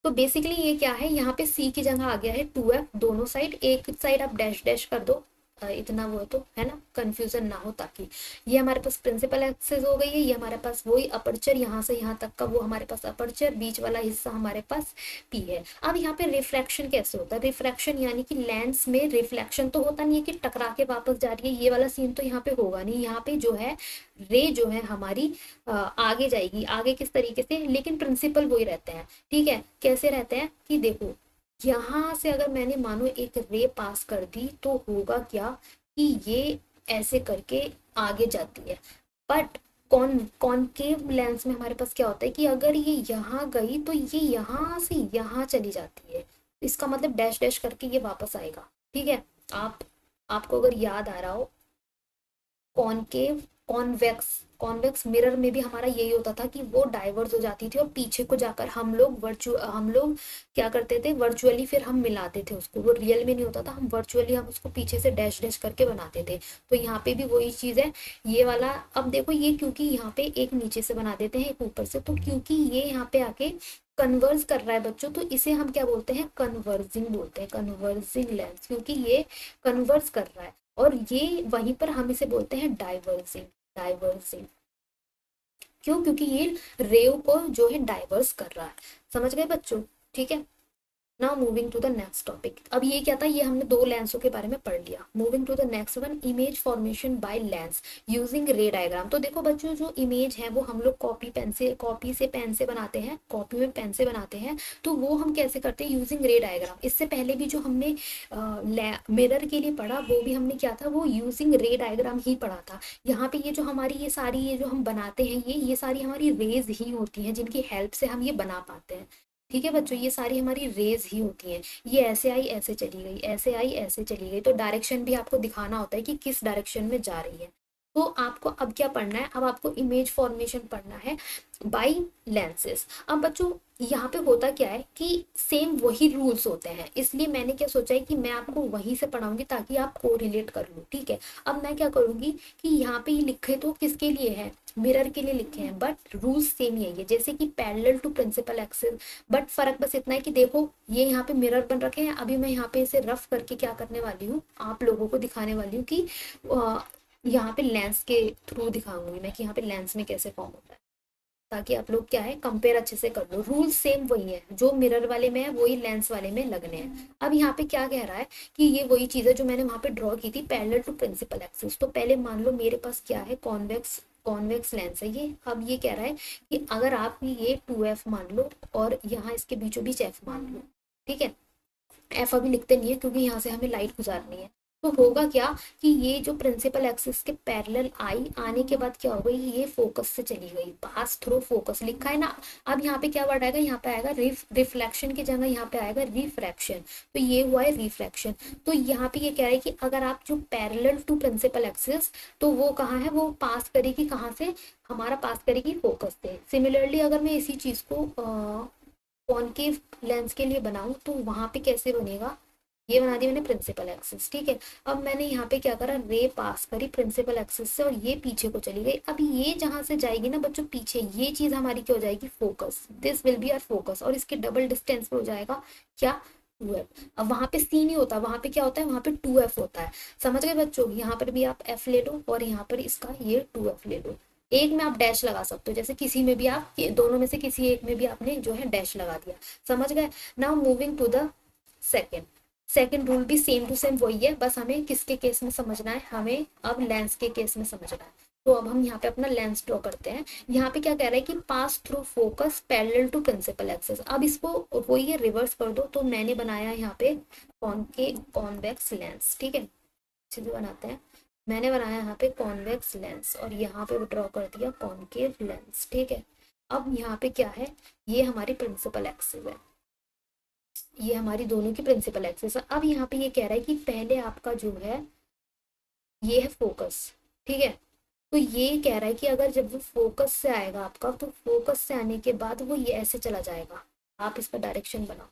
S1: तो बेसिकली ये क्या है, यहाँ पे सी की जगह आ गया है 2F, दोनों साइड, एक साइड आप डैश डैश कर दो, इतना वो तो है ना, कंफ्यूजन ना हो, ताकि ये हमारे पास प्रिंसिपल एक्सिस हो गई है, ये हमारे पास वही अपर्चर, यहाँ से यहाँ तक का वो हमारे पास अपर्चर, बीच वाला हिस्सा हमारे पास पी है। अब यहाँ पे रिफ्रैक्शन कैसे होता है, रिफ्रैक्शन यानी कि लेंस में रिफ्लेक्शन तो होता नहीं है कि टकरा के वापस जा रही है, ये वाला सीन तो यहाँ पे होगा नहीं। यहाँ पे जो है रे जो है हमारी आगे जाएगी, आगे किस तरीके से, लेकिन प्रिंसिपल वही रहते हैं। ठीक है, कैसे रहते हैं कि देखो, यहाँ से अगर मैंने मानो एक रे पास कर दी तो होगा क्या कि ये ऐसे करके आगे जाती है। बट कॉनकेव लेंस में हमारे पास क्या होता है कि अगर ये यहाँ गई तो ये यहाँ से यहाँ चली जाती है, इसका मतलब डैश डैश करके ये वापस आएगा। ठीक है, आप आपको अगर याद आ रहा हो, कॉनकेव कॉन्वेक्स कॉन्वेक्स मिरर में भी हमारा यही होता था कि वो डाइवर्स हो जाती थी और पीछे को जाकर हम लोग क्या करते थे, वर्चुअली फिर हम मिलाते थे उसको, वो रियल में नहीं होता था, हम वर्चुअली हम उसको पीछे से डैश डैश करके बनाते थे। तो यहाँ पे भी वही चीज है, ये वाला। अब देखो ये क्योंकि यहाँ पे एक नीचे से बना देते हैं एक ऊपर से, तो क्योंकि ये यहाँ पे आके कन्वर्ज कर रहा है बच्चों, तो इसे हम क्या बोलते हैं, कन्वर्जिंग बोलते हैं, कन्वर्जिंग लेंस, क्योंकि ये कन्वर्ज कर रहा है। और ये वहीं पर हम इसे बोलते हैं डाइवर्सिंग, डाइवर्सिंग। क्यों, क्योंकि ये रेव को जो है डाइवर्स कर रहा है। समझ गए बच्चों, ठीक है। Now moving to the next topic. अब ये क्या था, ये हमने दो लेंसों के बारे में पढ़ लिया। Moving to the next one, image formation by lens using ray diagram. तो देखो बच्चों, जो इमेज है वो हम लोग कॉपी से पेन से बनाते हैं, कॉपी में पेन से बनाते हैं। तो वो हम कैसे करते हैं, यूजिंग रे डायग्राम। इससे पहले भी जो हमने मिरर के लिए पढ़ा, वो भी हमने क्या था, वो यूजिंग रे डायग्राम ही पढ़ा था। यहाँ पे ये जो हमारी ये सारी ये जो हम बनाते हैं, ये सारी हमारी रेज ही होती हैं, जिनकी हेल्प से हम ये बना पाते हैं। ठीक है बच्चों, ये सारी हमारी रेज ही होती हैं। ये ऐसे आई ऐसे चली गई, ऐसे आई ऐसे चली गई। तो डायरेक्शन भी आपको दिखाना होता है कि किस डायरेक्शन में जा रही है। तो आपको अब क्या पढ़ना है, अब आपको इमेज फॉर्मेशन पढ़ना है बाय लेंसेस। अब बच्चों यहाँ पे होता क्या है कि सेम वही रूल्स होते हैं, इसलिए मैंने क्या सोचा है कि मैं आपको वहीं से पढ़ाऊंगी ताकि आप को रिलेट कर लो। ठीक है, अब मैं क्या करूंगी कि यहाँ पे ये लिखे तो किसके लिए है, मिरर के लिए लिखे हैं, बट रूल्स सेम यही है जैसे कि parallel to principal axis. But फर्क बस इतना है कि देखो ये यहाँ पे मिरर बन रखे हैं, अभी मैं यहाँ पे इसे रफ करके क्या करने वाली हूँ, आप लोगों को दिखाने वाली हूँ कि यहाँ पे लेंस के थ्रू दिखाऊंगी मैं कि यहाँ पे लेंस में कैसे फॉर्म होता है, ताकि आप लोग क्या है कंपेयर अच्छे से कर लो। रूल सेम वही है, जो मिरर वाले में है वही लेंस वाले में लगने हैं। अब यहाँ पे क्या कह रहा है कि ये वही चीज है जो मैंने वहां पे ड्रॉ की थी, पैरेलल टू प्रिंसिपल एक्सिस। तो पहले मान लो मेरे पास क्या है, कॉन्वेक्स कॉन्वेक्स लेंस है ये। अब ये कह रहा है कि अगर आप ये 2f मान लो और यहाँ इसके बीचों बीच f मान लो। ठीक है, एफ अभी लिखते नहीं है क्योंकि यहाँ से हमें लाइट गुजारनी है। तो होगा क्या कि ये जो प्रिंसिपल एक्सिस के पैरेलल आई, आने के बाद क्या हो गई, ये फोकस से चली गई, पास थ्रू फोकस लिखा है ना। अब यहाँ पे क्या वर्ड आएगा, यहाँ पे आएगा रिफ्लेक्शन की जगह यहाँ पे आएगा रिफ्रैक्शन। तो ये हुआ है रिफ्रैक्शन। तो यहाँ पे ये कह रहा है कि अगर आप जो पैरेलल टू प्रिंसिपल एक्सिस, तो वो कहाँ है, वो पास करेगी कहाँ से, हमारा पास करेगी फोकस से। सिमिलरली अगर मैं इसी चीज को कॉनकेव लेंस के लिए बनाऊं तो वहां पे कैसे बनेगा, ये बना दी मैंने प्रिंसिपल एक्सिस। ठीक है, अब मैंने यहाँ पे क्या करा, रे पास करी प्रिंसिपल एक्सिस से और ये पीछे को चली गई। अब ये जहां से जाएगी ना बच्चों पीछे, ये चीज हमारी क्या हो जाएगी, focus. This will be our focus, और इसके डबल डिस्टेंस पे हो जाएगा क्या, 2f। अब वहां पे सी नहीं होता, वहां पे क्या होता है, वहां पे 2f होता है। समझ गए बच्चों, यहाँ पर भी आप f ले लो और यहाँ पर इसका ये 2f ले लो। एक में आप डैश लगा सकते हो, जैसे किसी में भी आप दोनों में से किसी एक में भी आपने जो है डैश लगा दिया। समझ गए। Now moving to the second. Second rule भी सेम टू सेम वही है, बस हमें किसके केस में समझना है, हमें अब लेंस के केस में समझना है। तो अब हम यहाँ पे अपना लेंस ड्रॉ करते हैं। यहाँ पे क्या कह रहा है कि pass through focus parallel to principal axis. अब इसको वही है, रिवर्स कर दो। तो मैंने बनाया यहाँ पे कॉन्वेक्स लेंस। ठीक है, अच्छे से बनाते हैं। मैंने बनाया यहाँ पे कॉन्वेक्स लेंस और यहाँ पे ड्रॉ कर दिया कॉनकेव लेंस। ठीक है, अब यहाँ पे क्या है, ये हमारी प्रिंसिपल एक्सिस है, ये हमारी दोनों की प्रिंसिपल एक्सिस है। अब यहाँ पे ये कह रहा है कि पहले आपका जो है ये है फोकस। ठीक है, तो ये कह रहा है कि अगर जब वो फोकस से आएगा आपका, तो फोकस से आने के बाद वो ये ऐसे चला जाएगा। आप इसका डायरेक्शन बनाओ,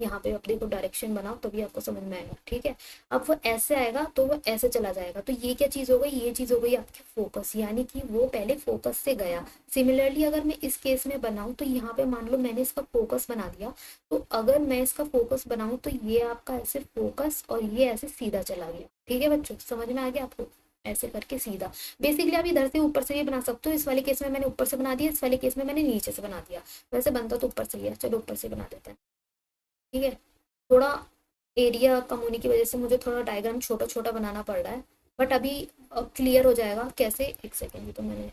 S1: यहाँ पे आप देखो डायरेक्शन बनाओ तभी आपको समझ में आएगा। ठीक है, अब वो ऐसे आएगा तो वो ऐसे चला जाएगा। तो ये क्या चीज हो गई, ये चीज हो गई आपकी फोकस, यानी कि वो पहले फोकस से गया। सिमिलरली अगर मैं इस केस में बनाऊं तो यहाँ पे मान लो मैंने इसका फोकस बना दिया, तो अगर मैं इसका फोकस बनाऊं तो ये आपका ऐसे फोकस और ये ऐसे सीधा चला गया। ठीक है बच्चों, समझ में आ गया आपको, ऐसे करके सीधा। बेसिकली आप इधर से ऊपर से भी बना सकते हो। इस वाले केस में मैंने ऊपर से बना दिया, इस वाले केस में मैंने नीचे से बना दिया। वैसे बनता तो ऊपर से ही है, चलो ऊपर से बना देते हैं। ठीक है, थोड़ा एरिया कम होने की वजह से मुझे थोड़ा डायग्राम छोटा छोटा बनाना पड़ रहा है, बट अभी क्लियर हो जाएगा कैसे। एक सेकेंड, भी तो मैंने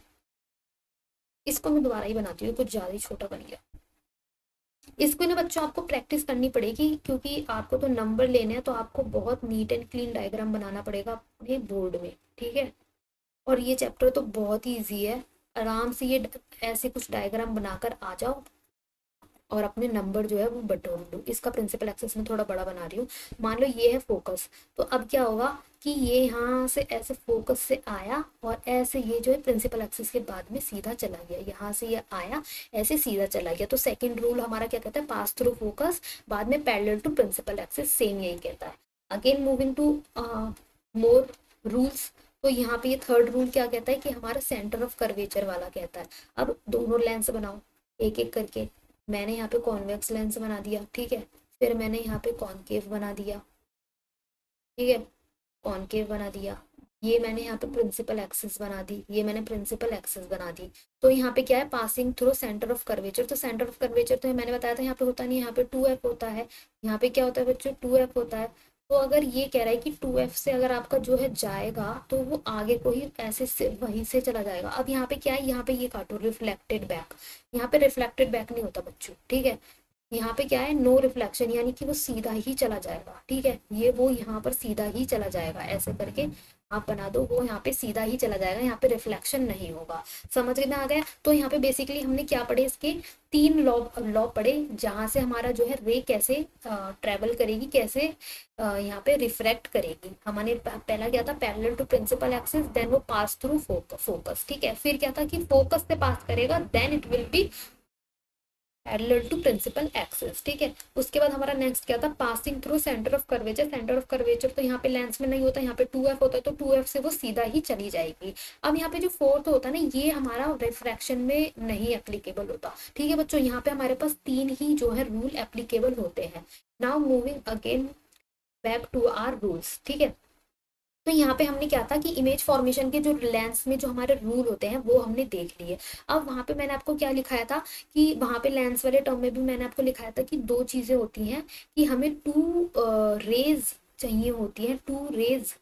S1: इसको मैं दोबारा ही बनाती हूँ, कुछ ज़्यादा ही छोटा बन गया। इसको ना बच्चों आपको प्रैक्टिस करनी पड़ेगी, क्योंकि आपको तो नंबर लेने हैं, तो आपको बहुत नीट एंड क्लीन डायग्राम बनाना पड़ेगा अपने बोर्ड में। ठीक है, और ये चैप्टर तो बहुत ही ईजी है, आराम से ये ऐसे कुछ डायग्राम बनाकर आ जाओ और अपने नंबर जो है वो बटोर लो। इसका प्रिंसिपल एक्सेस में थोड़ा बड़ा बना रही हूँ। मान लो ये है फोकस, तो अब क्या होगा कि ये यहाँ से ऐसे फोकस से आया और ऐसे ये जो है प्रिंसिपल एक्सेस के बाद में सीधा चला गया। यहाँ से ये आया ऐसे सीधा चला गया। तो सेकंड रूल हमारा क्या कहता है, पास थ्रू फोकस बाद में parallel to principal axis, same यही कहता है। Again moving to more rules. तो यहाँ पे ये थर्ड रूल क्या कहता है कि हमारा सेंटर ऑफ कर्वेचर वाला कहता है। अब दोनों लेंस बनाओ एक एक करके। मैंने यहाँ पे कॉन्वेक्स लेंस बना दिया। ठीक है, फिर मैंने यहाँ पे कॉनकेव बना दिया। ठीक है, कॉनकेव बना दिया। ये मैंने यहाँ पे प्रिंसिपल एक्सिस बना दी, ये मैंने प्रिंसिपल एक्सिस बना दी। तो यहाँ पे क्या है, passing through centre of curvature. तो सेंटर ऑफ कर्वेचर तो मैंने बताया था यहाँ पे होता नहीं, यहाँ पे 2f होता है। यहाँ पे क्या होता है बच्चों, 2f होता है। तो अगर ये कह रहा है कि 2f से अगर आपका जो है जाएगा तो वो आगे को ही ऐसे से वहीं से चला जाएगा। अब यहाँ पे क्या है, यहाँ पे ये काटो रिफ्लेक्टेड बैक। यहाँ पे रिफ्लेक्टेड बैक नहीं होता बच्चों, ठीक है। यहाँ पे क्या है, नो रिफ्लेक्शन, यानी कि वो सीधा ही चला जाएगा, ठीक है। ये वो यहाँ पर सीधा ही चला जाएगा, ऐसे करके आप बना दो, वो यहाँ पे सीधा ही चला जाएगा, यहाँ पे रिफ्लेक्शन नहीं होगा। समझ में आ गया। तो यहाँ पे बेसिकली हमने क्या पढ़े, इसके 3 लॉ लॉ पढ़े, जहां से हमारा जो है रे कैसे ट्रेवल करेगी, कैसे यहाँ पे रिफ्रैक्ट करेगी। हमने पहला क्या था, parallel to principal axis, then वो पास थ्रू फोकस, ठीक है। फिर क्या था कि फोकस से पास करेगा, then it will be parallel to principal axis, ठीक है। उसके बाद हमारा नेक्स्ट क्या था, passing through centre of curvature. Centre of curvature तो यहाँ पे लेंस में नहीं होता, यहाँ पे 2f होता है, तो 2f से वो सीधा ही चली जाएगी। अब यहाँ पे जो फोर्थ होता है ना, ये हमारा रिफ्रैक्शन में नहीं एप्लीकेबल होता, ठीक है बच्चों। यहाँ पे हमारे पास 3 ही जो है रूल एप्लीकेबल होते हैं। Now moving again back to our rules, ठीक है। तो यहाँ पे हमने क्या था कि इमेज फॉर्मेशन के जो लेंस में जो हमारे रूल होते हैं वो हमने देख लिए। अब वहां पे मैंने आपको क्या लिखाया था कि वहां पे लेंस वाले टर्म में भी मैंने आपको लिखाया था कि 2 चीजें होती हैं कि हमें 2 रेज चाहिए होती हैं, 2 रेज।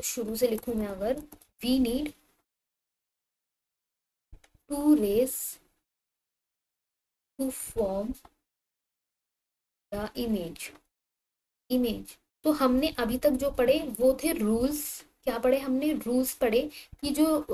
S1: शुरू से लिखूं मैं अगर, we need 2 rays to form the image. तो हमने अभी तक जो पढ़े वो थे रूल्स। क्या पढ़े हमने, रूल्स पढ़े कि जो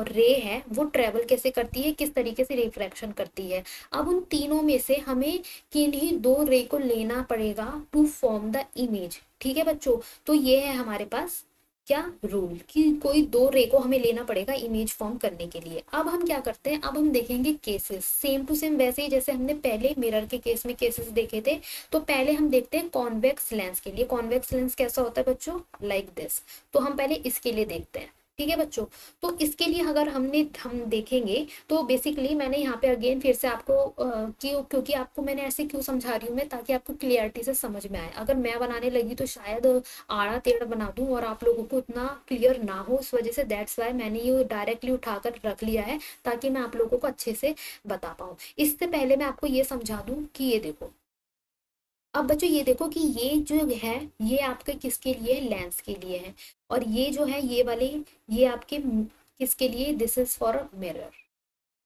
S1: रे है वो ट्रेवल कैसे करती है, किस तरीके से रिफ्रैक्शन करती है। अब उन तीनों में से हमें किन्हीं 2 रे को लेना पड़ेगा टू फॉर्म द इमेज, ठीक है बच्चों। तो ये है हमारे पास क्या रूल, कि कोई 2 रे को हमें लेना पड़ेगा इमेज फॉर्म करने के लिए। अब हम क्या करते हैं, अब हम देखेंगे केसेस, सेम टू सेम वैसे ही जैसे हमने पहले मिरर के केस में केसेस देखे थे। तो पहले हम देखते हैं कॉन्वेक्स लेंस के लिए। कॉन्वेक्स लेंस कैसा होता है बच्चों, लाइक दिस। तो हम पहले इसके लिए देखते हैं, ठीक है बच्चों। तो इसके लिए अगर हम देखेंगे तो बेसिकली मैंने यहाँ पे अगेन फिर से आपको क्योंकि आपको मैंने ऐसे क्यों समझा रही हूँ मैं, ताकि आपको क्लियरिटी से समझ में आए। अगर मैं बनाने लगी तो शायद आड़ा टेढ़ा बना दूं और आप लोगों को इतना क्लियर ना हो, इस वजह से दैट्स वाई मैंने ये डायरेक्टली उठाकर रख लिया है, ताकि मैं आप लोगों को अच्छे से बता पाऊँ। इससे पहले मैं आपको ये समझा दूं कि ये देखो, अब बच्चों ये देखो कि ये जो है ये आपके किसके लिए है, लेंस के लिए है। और ये जो है ये वाले, ये आपके किसके लिए, this is for a mirror,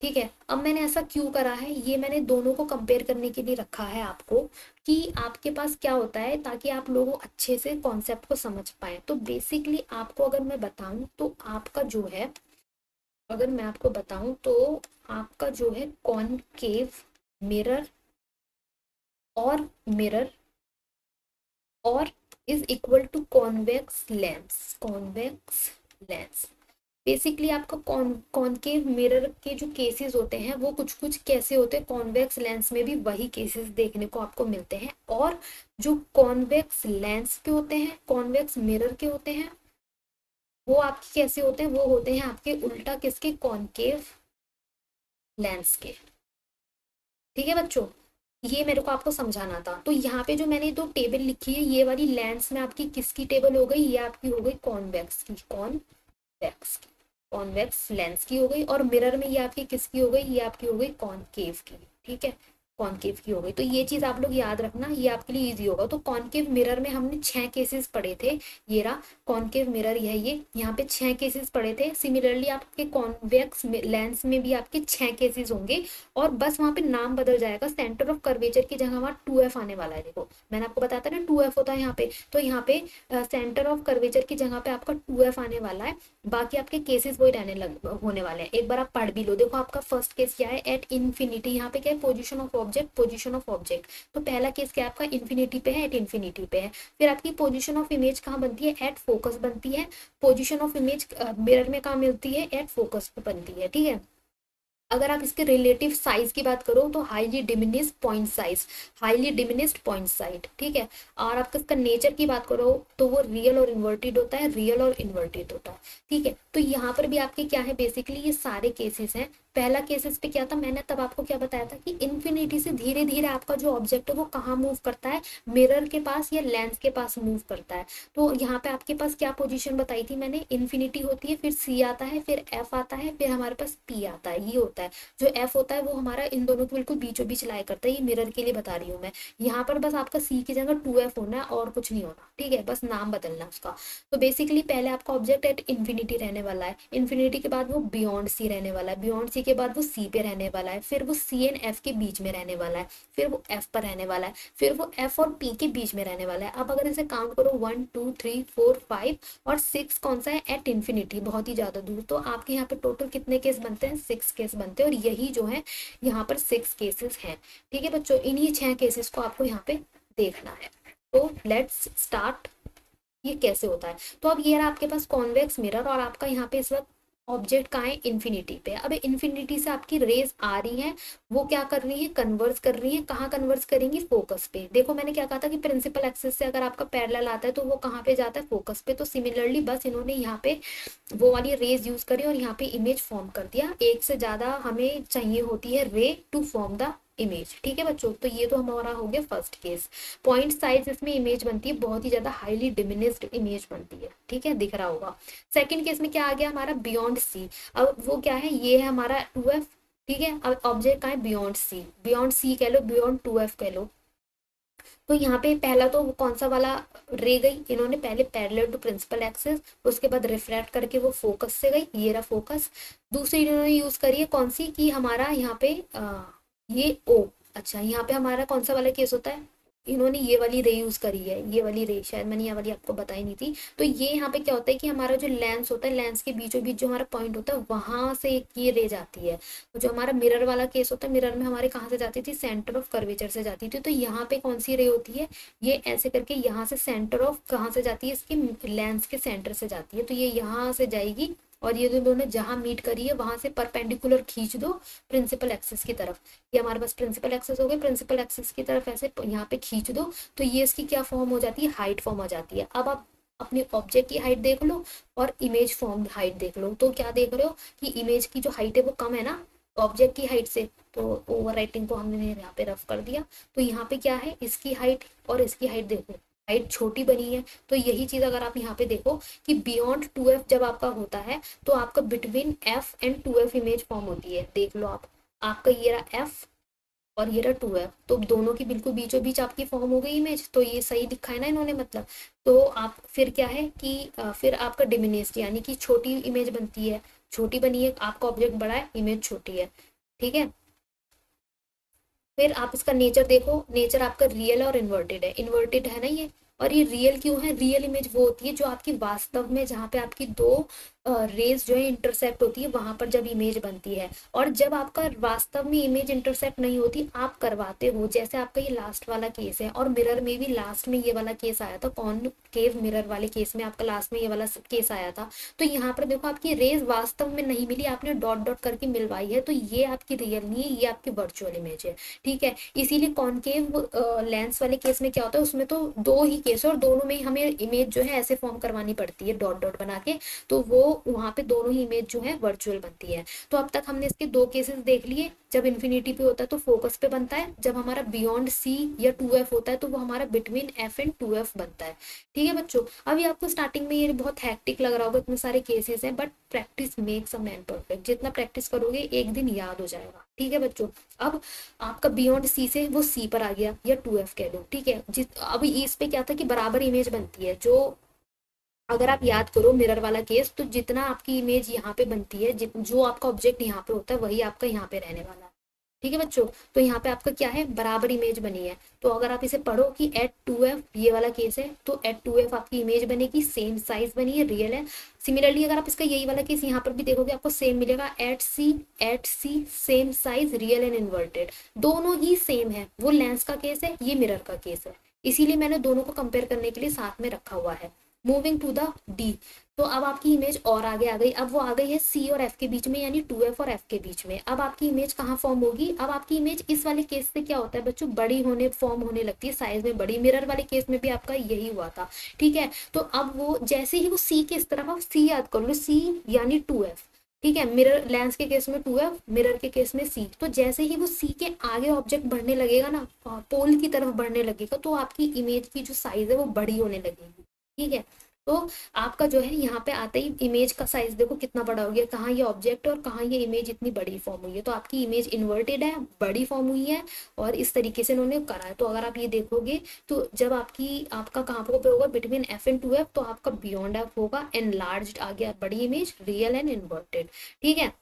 S1: ठीक है। अब मैंने ऐसा क्यों करा है, ये मैंने दोनों को कंपेयर करने के लिए रखा है आपको, कि आपके पास क्या होता है, ताकि आप लोगों अच्छे से कॉन्सेप्ट को समझ पाए। तो बेसिकली आपको अगर मैं बताऊं तो आपका जो है, अगर मैं आपको बताऊं तो आपका जो है कॉनकेव मिरर और मिरर और is equal to convex lens, convex lens. Basically आपका कॉनकेव मिरर के जो केसेस होते हैं वो कुछ कुछ कैसे होते हैं, कॉन्वेक्स लेंस में भी वही केसेस देखने को आपको मिलते हैं। और जो कॉन्वेक्स लेंस के होते हैं, कॉन्वेक्स मिरर के होते हैं, वो आपके कैसे होते हैं, वो होते हैं आपके उल्टा किसके, कॉनकेव लेंस के, ठीक है बच्चों। ये मेरे को आपको समझाना था। तो यहाँ पे जो मैंने 2 टेबल लिखी है, ये वाली लेंस में आपकी किसकी टेबल हो गई, ये आपकी हो गई कॉन्वेक्स की, कॉन्वेक्स लेंस की हो गई। और मिरर में ये आपकी किसकी हो गई, ये आपकी हो गई कॉनकेव की, ठीक है, कॉनकेव की हो गई। तो ये चीज आप लोग याद रखना, ये आपके लिए इजी होगा। तो कॉनकेव मिरर में हमने 6 केसेस पढ़े थे। ये रहा कॉनकेव मिरर, यह ये यहाँ पे 6 केसेस पढ़े थे। सिमिलरली आपके कॉन्वेक्स लेंस में भी आपके 6 केसेस होंगे, और बस वहां पे नाम बदल जाएगा। सेंटर ऑफ कर्वेचर की जगह वहां 2f आने वाला है। देखो मैंने आपको बताया था ना 2f होता है यहाँ पे, तो यहाँ पे सेंटर ऑफ कर्वेचर की जगह पे आपका 2f आने वाला है। बाकी आपके केसेस वही होने वाले हैं। एक बार आप पढ़ भी लो। देखो आपका फर्स्ट केस क्या है, एट इन्फिनिटी, यहाँ पे क्या है, position of object, position of object. तो पहला केस क्या है आपका, इन्फिनिटी पे है, एट इन्फिनिटी पे है। फिर आपकी पोजीशन ऑफ इमेज कहाँ बनती है, एट फोकस बनती है। पोजीशन ऑफ इमेज मिरर में कहाँ मिलती है, एट फोकस पे बनती है, ठीक है। अगर आप इसके रिलेटिव साइज की बात करो तो highly diminished point size, highly diminished point size, ठीक है। और आप इसका नेचर की बात करो तो वो रियल और इन्वर्टेड होता है, रियल और इन्वर्टेड होता है, ठीक है। तो यहाँ पर भी आपके क्या है, बेसिकली ये सारे केसेस हैं पहला केसेस पे क्या था, मैंने तब आपको क्या बताया था कि इन्फिनिटी से धीरे धीरे आपका जो ऑब्जेक्ट है वो कहाँ मूव करता है, मिरर के पास या लेंस के पास मूव करता है। तो यहाँ पे आपके पास क्या पोजीशन बताई थी मैंने, इन्फिनिटी होती है, फिर सी आता है, फिर एफ आता है, फिर हमारे पास पी आता है, ये होता है। जो एफ होता है वो हमारा इन दोनों के बिल्कुल बीचों बीच लाया करता है, ये मिरर के लिए बता रही हूँ मैं। यहाँ पर बस आपका सी की जगह 2F होना है और कुछ नहीं होना, ठीक है, बस नाम बदलना है उसका। तो बेसिकली पहले आपका ऑब्जेक्ट एट इन्फिनिटी रहने वाला है, इन्फिनिटी के बाद वो बियॉन्ड सी रहने वाला है, बियॉन्ड सी के बाद वो सी पे रहने वाला है, फिर वो सी एंड एफ के बीच में रहने वाला है, फिर वो एफ पर रहने वाला है, फिर वो एफ और पी के बीच में रहने वाला है। अब अगर इसे काउंट करो 1 2 3 4 5 और 6 कौन सा है, एट इन्फिनिटी, बहुत ही ज्यादा दूर। तो आपके यहाँ पे टोटल कितने केस बनते हैं, 6 केस बनते हैं, और यही जो है यहाँ पर 6 केसेस हैं। ठीक है बच्चों, इन्हीं 6 केसेस को आपको यहाँ पे देखना है। तो लेट्स स्टार्ट, ये कैसे होता है। तो अब ये रहा आपके पास कॉन्वेक्स मिरर, और आपका यहाँ पे इस वक्त ऑब्जेक्ट कहाँ है, इन्फिनिटी पे। अब इन्फिनिटी से आपकी रेज आ रही है, वो क्या कर रही है, कन्वर्स कर रही है, कहाँ कन्वर्स करेंगी, फोकस पे। देखो मैंने क्या कहा था कि प्रिंसिपल एक्सिस से अगर आपका पैरेलल आता है तो वो कहाँ पे जाता है, फोकस पे। तो सिमिलरली बस इन्होंने यहाँ पे वो वाली रेज यूज करी और यहाँ पे इमेज फॉर्म कर दिया। एक से ज्यादा हमें चाहिए होती है रे टू फॉर्म द इमेज। ठीक है बच्चों, तो ये तो हमारा हो गया फर्स्ट केस। पॉइंट साइज इसमें इमेज बनती है, बहुत ही ज्यादा हाईली डिमिनिस्ड इमेज बनती है। ठीक है, दिख रहा होगा। सेकंड केस में क्या आ गया हमारा, बियॉन्ड सी। अब वो क्या है, ये है हमारा 2F। ठीक है, अब ऑब्जेक्ट का है बियॉन्ड सी, बियॉन्ड सी कह लो, बियॉन्ड 2F कह लो। तो यहाँ पे पहला तो कौन सा वाला रे गई, इन्होंने पहले पैरेलल टू प्रिंसिपल एक्सिस, उसके बाद रिफ्रैक्ट करके वो फोकस से गई, ये रहा फोकस। दूसरी इन्होंने यूज करी है कौन सी, कि हमारा यहाँ पे ये ओ, अच्छा यहाँ पे हमारा कौन सा वाला केस होता है, इन्होंने ये वाली रे यूज करी है, ये वाली रे, शायद मैंने ये वाली आपको बताई नहीं थी। तो ये यहाँ पे क्या होता है कि हमारा जो लेंस होता है, लेंस के बीचों बीच जो हमारा पॉइंट होता है वहां से एक ये रे जाती है। जो हमारा मिरर वाला केस होता है, मिरर में हमारे कहाँ से जाती थी, सेंटर ऑफ कर्वेचर से जाती थी। तो यहाँ पे कौन सी रे होती है, ये ऐसे करके यहाँ से सेंटर ऑफ कहाँ से जाती है, इसके लेंस के सेंटर से जाती है। तो ये यहाँ से जाएगी, और ये दोनों जहां मीट करी है वहां से परपेंडिकुलर खींच दो प्रिंसिपल एक्सिस की तरफ। ये हमारे पास प्रिंसिपल एक्सिस हो गए, प्रिंसिपल एक्सिस की तरफ ऐसे यहाँ पे खींच दो, तो ये इसकी क्या फॉर्म हो जाती है, हाइट फॉर्म हो जाती है। अब आप अपने ऑब्जेक्ट की हाइट देख लो और इमेज फॉर्म हाइट देख लो, तो क्या देख रहे हो कि इमेज की जो हाइट है वो कम है ना ऑब्जेक्ट की हाइट से। तो ओवर राइटिंग को हमने यहाँ पे रफ कर दिया। तो यहाँ पे क्या है, इसकी हाइट और इसकी हाइट देखो, हाइट छोटी बनी है। तो यही चीज अगर आप यहाँ पे देखो कि बियॉन्ड 2F जब आपका होता है तो आपका between F and 2F image form होती है। देख लो आप, आपका ये रहा F और ये रहा 2F, तो दोनों की बिल्कुल बीचों बीच आपकी फॉर्म हो गई इमेज। तो ये सही दिखा है ना इन्होंने, मतलब। तो आप फिर क्या है कि फिर आपका डिमिनिस्ट यानी कि छोटी इमेज बनती है, छोटी बनी है, आपका ऑब्जेक्ट बड़ा है, इमेज छोटी है। ठीक है, फिर आप इसका नेचर देखो, नेचर आपका रियल और इन्वर्टेड है, इन्वर्टेड है ना ये। और ये रियल क्यों है, रियल इमेज वो होती है जो आपकी वास्तव में, जहाँ पे आपकी दो रेज जो है इंटरसेक्ट होती है, वहां पर जब इमेज बनती है। और जब आपका वास्तव में इमेज इंटरसेक्ट नहीं होती, आप करवाते हो, जैसे आपका ये लास्ट वाला केस है, और मिरर में भी लास्ट में ये वाला केस आया था, कॉनकेव मिरर वाले केस में आपका लास्ट में ये वाला केस आया था। तो यहाँ पर देखो आपकी रेज वास्तव में नहीं मिली, आपने डॉट डॉट करके मिलवाई है, तो ये आपकी रियल नहीं है, ये आपकी वर्चुअल इमेज है। ठीक है, इसीलिए कॉनकेव लेंस वाले केस में क्या होता है, उसमें तो दो ही केस है और दोनों में ही हमें इमेज जो है ऐसे फॉर्म करवानी पड़ती है डॉट डॉट बना के, तो वो वहां पे दोनों ही इमेज जो है वर्चुअल बनती है। तो अब तक हमने इसके दो केसेस देख लिए। जब इन्फिनिटी पे होता है तो फोकस पे बनता है, जब हमारा बियॉन्ड सी या 2F होता है तो वो हमारा बिटवीन F एंड 2F बनता है। ठीक है बच्चों, अभी आपको स्टार्टिंग में ये बहुत हैक्टिक लग रहा होगा, इतने सारे केसेस हैं, but practice makes a man perfect. जितना प्रैक्टिस करोगे एक दिन याद हो जाएगा। ठीक है बच्चों, अब आपका बियॉन्ड सी से वो सी पर आ गया या 2F कह लो। ठीक है, अभी इस पे क्या था कि बराबर इमेज बनती है। जो अगर आप याद करो मिरर वाला केस, तो जितना आपकी इमेज यहाँ पे बनती है, जो आपका ऑब्जेक्ट यहाँ पे होता है वही आपका यहाँ पे रहने वाला है। ठीक है बच्चों, तो यहाँ पे आपका क्या है, बराबर इमेज बनी है। तो अगर आप इसे पढ़ो कि एट 2F ये वाला केस है, तो एट 2F आपकी इमेज बनेगी, सेम साइज बनी है, रियल है। सिमिलरली अगर आप इसका यही वाला केस यहाँ पर भी देखोगे, आपको सेम मिलेगा, at C same size, real and inverted, दोनों ही सेम है। वो लेंस का केस है, ये मिरर का केस है, इसीलिए मैंने दोनों को कंपेयर करने के लिए साथ में रखा हुआ है। मूविंग टू द डी, तो अब आपकी इमेज और आगे आ गई। अब वो आ गई है सी और एफ के बीच में, यानी 2F और एफ के बीच में। अब आपकी इमेज कहाँ फॉर्म होगी, अब आपकी इमेज इस वाले केस से क्या होता है बच्चों, बड़ी होने फॉर्म होने लगती है, साइज में बड़ी। मिरर वाले केस में भी आपका यही हुआ था। ठीक है, तो अब वो जैसे ही वो सी के इस तरफ, आप सी याद कर लो, सी यानी 2F, ठीक है, मिरर लेंस के केस में 2f, मिरर के केस में c। तो जैसे ही वो c के आगे ऑब्जेक्ट बढ़ने लगेगा ना, पोल की तरफ बढ़ने लगेगा, तो आपकी इमेज की जो साइज है वो बड़ी होने लगेगी। ठीक है, तो आपका जो है यहाँ पे आते ही इमेज का साइज देखो कितना बड़ा हो गया, कहाँ ये ऑब्जेक्ट और कहाँ ये इमेज इतनी बड़ी फॉर्म हुई है। तो आपकी इमेज इन्वर्टेड है, बड़ी फॉर्म हुई है, और इस तरीके से इन्होंने करा है। तो अगर आप ये देखोगे तो जब आपका कहाँ पे होगा, बिटवीन एफ एंड 2f, तो आपका बियॉन्ड एफ होगा, एनलार्ज्ड आ गया, बड़ी इमेज, रियल एंड इन्वर्टेड। ठीक है,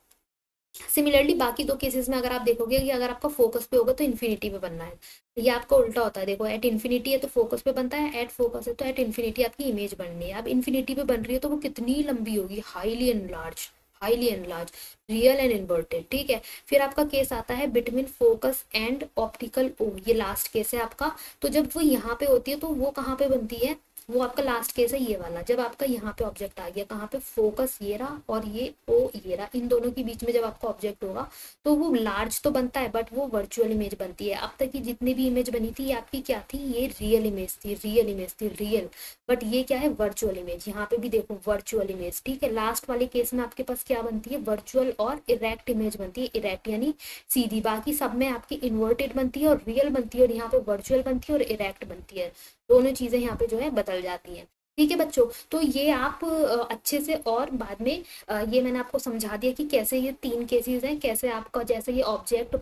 S1: सिमिलरली बाकी दो केसेस में अगर आप देखोगे कि अगर आपका फोकस पे होगा तो इन्फिनिटी पे बनना है, ये आपका उल्टा होता है। देखो, एट इन्फिनिटी है तो फोकस पे बनता है, एट फोकस है तो एट इन्फिनिटी आपकी इमेज बननी है। अब इन्फिनिटी पे बन रही है तो वो कितनी लंबी होगी, highly enlarge, highly enlarge, real and inverted. ठीक है, फिर आपका केस आता है बिटवीन फोकस एंड ऑप्टिकल ओ, ये लास्ट केस है आपका। तो जब वो यहाँ पे होती है तो वो कहाँ पे बनती है, वो आपका लास्ट केस है ये वाला, जब आपका यहाँ पे ऑब्जेक्ट आ गया, कहाँ पे, फोकस ये रहा और ये ओ ये रहा, इन दोनों के बीच में जब आपका ऑब्जेक्ट होगा तो वो लार्ज तो बनता है, बट वो वर्चुअल इमेज बनती है। अब तक की जितनी भी इमेज बनी थी ये आपकी क्या थी, ये रियल इमेज थी, रियल इमेज थी, रियल। बट ये क्या है, वर्चुअल इमेज। यहाँ पे भी देखो वर्चुअल इमेज। ठीक है, लास्ट वाले केस में आपके पास क्या बनती है, वर्चुअल और इरेक्ट इमेज बनती है, इरेक्ट यानी सीधी। बाकी सब में आपकी इन्वर्टेड बनती है और रियल बनती है, और यहाँ पे वर्चुअल बनती है और इरेक्ट बनती है। दोनों चीजें यहाँ पे जो है बदल जाती हैं। ठीक है बच्चों, तो ये आप अच्छे से, और बाद में ये मैंने आपको समझा दिया कि कैसे ये तीन केसेस हैं, कैसे आपका जैसे ये ऑब्जेक्ट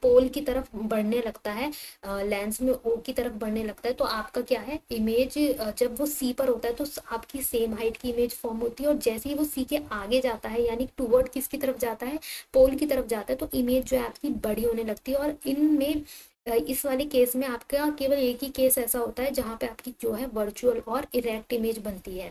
S1: पोल की तरफ बढ़ने लगता है, लेंस में ओ की तरफ बढ़ने लगता है, तो आपका क्या है, इमेज जब वो सी पर होता है तो आपकी सेम हाइट की इमेज फॉर्म होती है, और जैसे ही वो सी के आगे जाता है, यानी टूवर्ड किसकी तरफ जाता है, पोल की तरफ जाता है, तो इमेज जो है आपकी बड़ी होने लगती है। और इनमें इस वाले केस में आपका केवल एक ही केस ऐसा होता है जहां पे आपकी जो है वर्चुअल और इरेक्ट इमेज बनती है।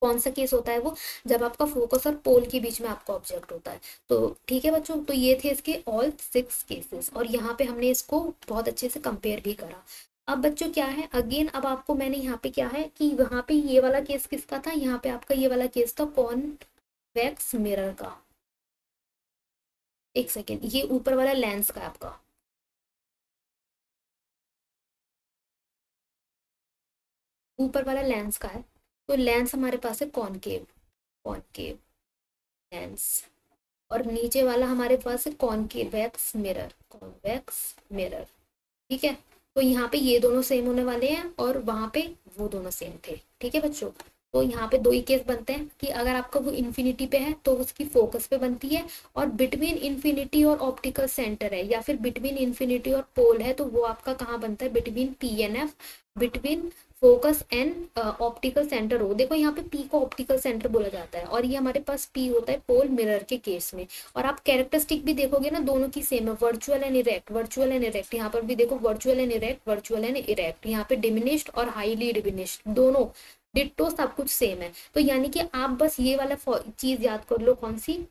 S1: कौन सा केस होता है वो, जब आपका फोकस और पोल के बीच में आपका ऑब्जेक्ट होता है। तो ठीक है बच्चों, तो ये थे इसके ऑल 6 केसेस, और यहाँ पे हमने इसको बहुत अच्छे से कंपेयर भी करा। अब बच्चों क्या है, अगेन अब आपको मैंने यहाँ पे क्या है कि वहां पे ये वाला केस किसका था, यहाँ पे आपका ये वाला केस था कॉन्वेक्स मिरर का। एक सेकेंड, ये ऊपर वाला लेंस का है आपका, ऊपर वाला लेंस का है। तो लेंस हमारे पास है कॉनकेव, कॉनकेव लेंस, और नीचे वाला हमारे पास है कॉन्वेक्स मिरर, कॉन्वेक्स मिरर। ठीक है, तो यहाँ पे ये दोनों सेम होने वाले हैं, और वहां पे वो दोनों सेम थे। ठीक है बच्चों, तो यहाँ पे दो ही केस बनते हैं कि अगर आपका वो इन्फिनिटी पे है तो उसकी फोकस पे बनती है, और बिटवीन इन्फिनिटी और ऑप्टिकल सेंटर है, या फिर बिटवीन इन्फिनिटी और पोल है, तो वो आपका कहाँ बनता है, between P and F, between focus and optical centre हो। देखो यहाँ पे पी को ऑप्टिकल सेंटर बोला जाता है, और ये हमारे पास पी होता है पोल मिरर के केस में। और आप कैरेक्टरिस्टिक भी देखोगे ना, दोनों की सेम है, virtual and erect, virtual and erect. यहाँ पर भी देखो virtual and erect, virtual and erect, यहाँ पे डिमिनिश्ड और हाईली डिमिनिश्ड, दोनों डिट्टो, सब कुछ सेम है। तो यानी कि आप बस ये वाला चीज याद कर लो, कौन सी,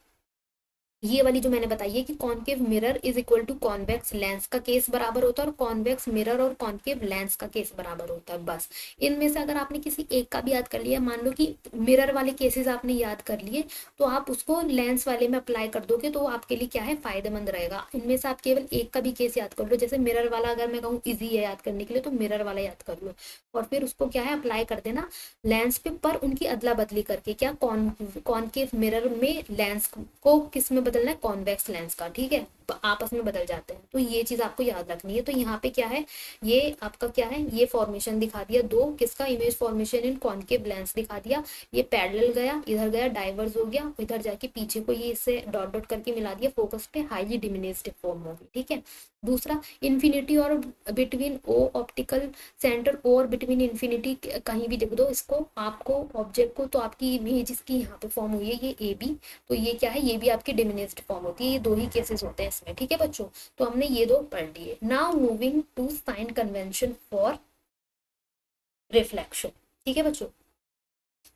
S1: ये वाली जो मैंने बताई है कि concave mirror is equal to convex lens का केस बराबर होता है, और कॉन्वेक्स मिरर और कॉनकेव लेंस का केस बराबर होता है। बस इनमें से अगर आपने किसी एक का भी याद कर लिया, मान लो कि मिरर वाले केसेस आपने याद कर लिए, तो आप उसको लेंस वाले में अप्लाई कर दोगे, तो वो आपके लिए क्या है, फायदेमंद रहेगा। इनमें से आप केवल एक का भी केस याद कर लो, जैसे मिरर वाला अगर मैं कहूँ इजी है याद करने के लिए, तो मिरर वाला याद कर लो, और फिर उसको क्या है, अप्लाई कर देना लेंस पे, पर उनकी अदला बदली करके, क्या कॉनकेव मिरर में लेंस को किस में बदलना है, कॉन्वेक्स लेंस का। ठीक है, आपस में बदल जाते हैं, तो ये चीज आपको याद रखनी है। तो यहाँ पे क्या है, ये आपका क्या है, ये फॉर्मेशन दिखा दिया दो किसका, इमेज फॉर्मेशन इन कॉनकेव लेंस दिखा दिया, ये पैरेलल गया, इधर गया डाइवर्स हो गया, इधर जाके पीछे को ये इससे डॉट डॉट करके मिला दिया, फोकस पे हाईली डिमिनिश्ड फॉर्म होगी। ठीक है, दूसरा इन्फिनिटी और बिटवीन ओ ऑप्टिकल सेंटर, और बिटवीन इन्फिनिटी कहीं भी लिख दो इसको, आपको ऑब्जेक्ट को, तो आपकी इमेज इसकी यहाँ पे फॉर्म हुई है ये ए बी, तो ये क्या है, ये भी आपकी डिमिनिश्ड फॉर्म होती है। ये दो ही केसेस होते हैं इसमें। ठीक है बच्चों, तो हमने ये दो पढ़ लिए। Now moving to sign convention for reflection. ठीक है बच्चों,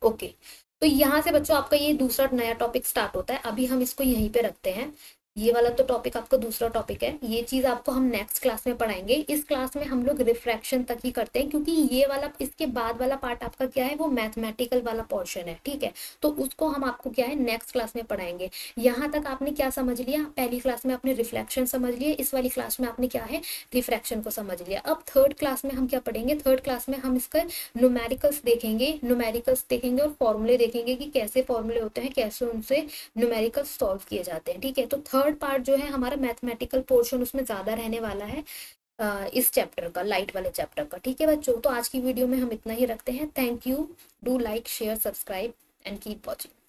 S1: ओके। तो यहाँ से बच्चों आपका ये दूसरा नया टॉपिक स्टार्ट होता है, अभी हम इसको यहीं पे रखते हैं। ये वाला तो टॉपिक आपका दूसरा टॉपिक है, ये चीज आपको हम नेक्स्ट क्लास में पढ़ाएंगे। इस क्लास में हम लोग रिफ्रैक्शन तक ही करते हैं, क्योंकि ये वाला इसके बाद वाला पार्ट आपका क्या है, वो मैथमेटिकल वाला पोर्शन है, ठीक है। तो उसको हम आपको क्या है नेक्स्ट क्लास में पढ़ाएंगे। यहाँ तक आपने क्या समझ लिया, पहली क्लास में आपने रिफ्लेक्शन समझ लिया, इस वाली क्लास में आपने क्या है रिफ्रैक्शन को समझ लिया। अब थर्ड क्लास में हम क्या पढ़ेंगे, थर्ड क्लास में हम इसका न्यूमेरिकल्स देखेंगे और फॉर्मूले देखेंगे कि कैसे फॉर्मूले होते हैं, कैसे उनसे न्यूमेरिकल सॉल्व किए जाते हैं, ठीक है। तो थर्ड पार्ट जो है हमारा मैथमेटिकल पोर्शन उसमें ज्यादा रहने वाला है, इस चैप्टर का, लाइट वाले चैप्टर का, ठीक है बच्चों। तो आज की वीडियो में हम इतना ही रखते हैं। Thank you, do like share subscribe and keep watching.